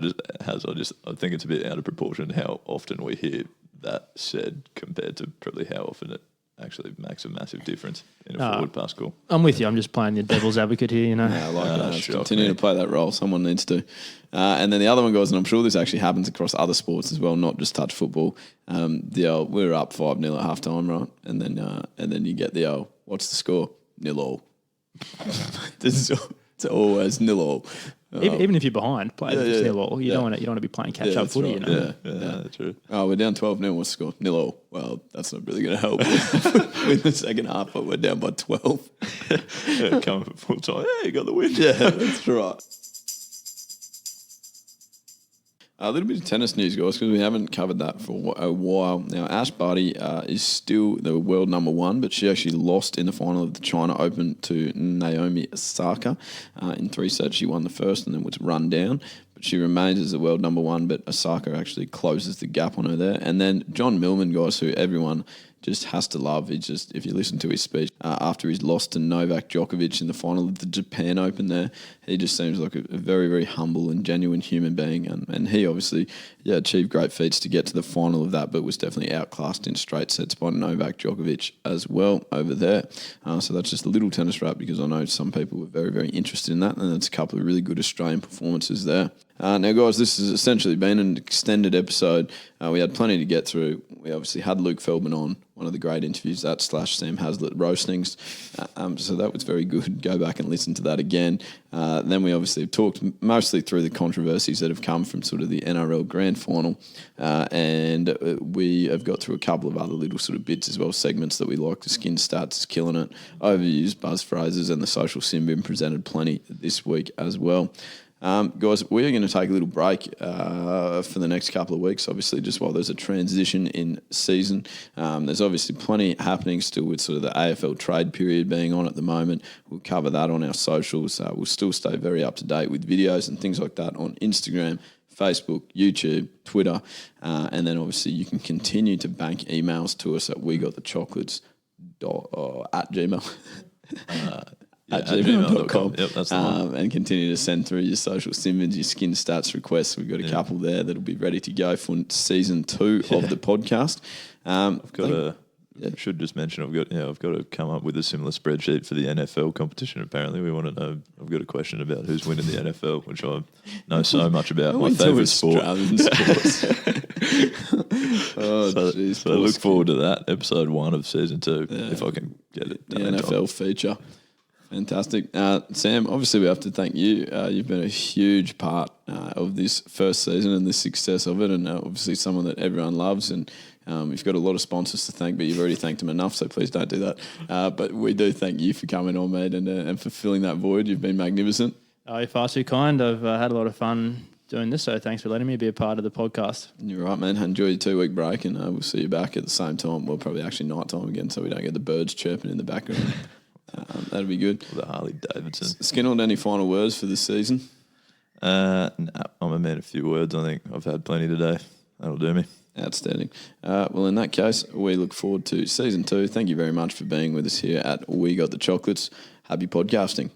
think it's a bit out of proportion how often we hear that said compared to probably how often it actually makes a massive difference in a forward pass call. I'm with you. I'm just playing the devil's advocate here, Yeah, I like that. Continue to play that role. Someone needs to. And then the other one goes, and I'm sure this actually happens across other sports as well, not just touch football. We're up 5-0 at half time, right? And then you get the what's the score? 0-0. It's always 0-0. Even if you're behind, play you don't want to be playing catch up footy. Right. Yeah, true. Oh, we're down 12-0. What's the score? 0-0. Well, that's not really going to help in the second half, but we're down by 12. Coming for full time. Hey, you got the win. Yeah, that's right. A little bit of tennis news, guys, because we haven't covered that for a while. Now, Ash Barty is still the world number 1, but she actually lost in the final of the China Open to Naomi Osaka. In 3 sets, she won the first and then was run down. but she remains as the world number one. But Osaka actually closes the gap on her there. And then John Millman, guys, who everyone just has to love. He just, if you listen to his speech after his loss to Novak Djokovic in the final of the Japan Open there, he just seems like a very, very humble and genuine human being. And he obviously achieved great feats to get to the final of that, but was definitely outclassed in straight sets by Novak Djokovic as well over there. So that's just a little tennis wrap, because I know some people were very, very interested in that, and it's a couple of really good Australian performances there. Now, guys, this has essentially been an extended episode. We had plenty to get through. We obviously had Luke Feldman on, one of the great interviews, that / Sam Heazlett roastings. So that was very good. Go back and listen to that again. Then we obviously talked mostly through the controversies that have come from sort of the NRL Grand Final. And we have got through a couple of other little sort of bits as well, segments that we like. The Skin Stats is killing it. Overused Buzz Phrases and the Social Sim Bin presented plenty this week as well. Guys, we are going to take a little break for the next couple of weeks, obviously, just while there's a transition in season. There's obviously plenty happening still with sort of the AFL trade period being on at the moment. We'll cover that on our socials. We'll still stay very up to date with videos and things like that on Instagram, Facebook, YouTube, Twitter. And then obviously you can continue to bank emails to us at wegotthechocolates at Gmail. At gmail.com. Yep, that's the one. And continue to send through your social simmons, your Skin Stats requests. We've got a couple there that'll be ready to go for season 2 of the podcast. I've got should just mention I've got to come up with a similar spreadsheet for the NFL competition. Apparently, we want to know. I've got a question about who's winning the NFL, which I know so much about. My favourite sport. So I look forward to that, episode 1 of season 2, if I can get it done. The NFL feature. Fantastic. Sam, obviously we have to thank you. You've been a huge part of this first season and the success of it, and obviously someone that everyone loves, and you've got a lot of sponsors to thank, but you've already thanked them enough, so please don't do that. But we do thank you for coming on, mate, and for filling that void. You've been magnificent. Oh, you're far too kind. I've had a lot of fun doing this, so thanks for letting me be a part of the podcast. You're right, man. Enjoy your 2-week break, and we'll see you back at the same time. Well, probably actually night time again, so we don't get the birds chirping in the background. That'd be good. The Harley Davidson. Skinner, any final words for this season? I'm a man of few words. I think I've had plenty today. That'll do me. Outstanding. Well, in that case, we look forward to season 2. Thank you very much for being with us here at We Got the Chocolates. Happy podcasting.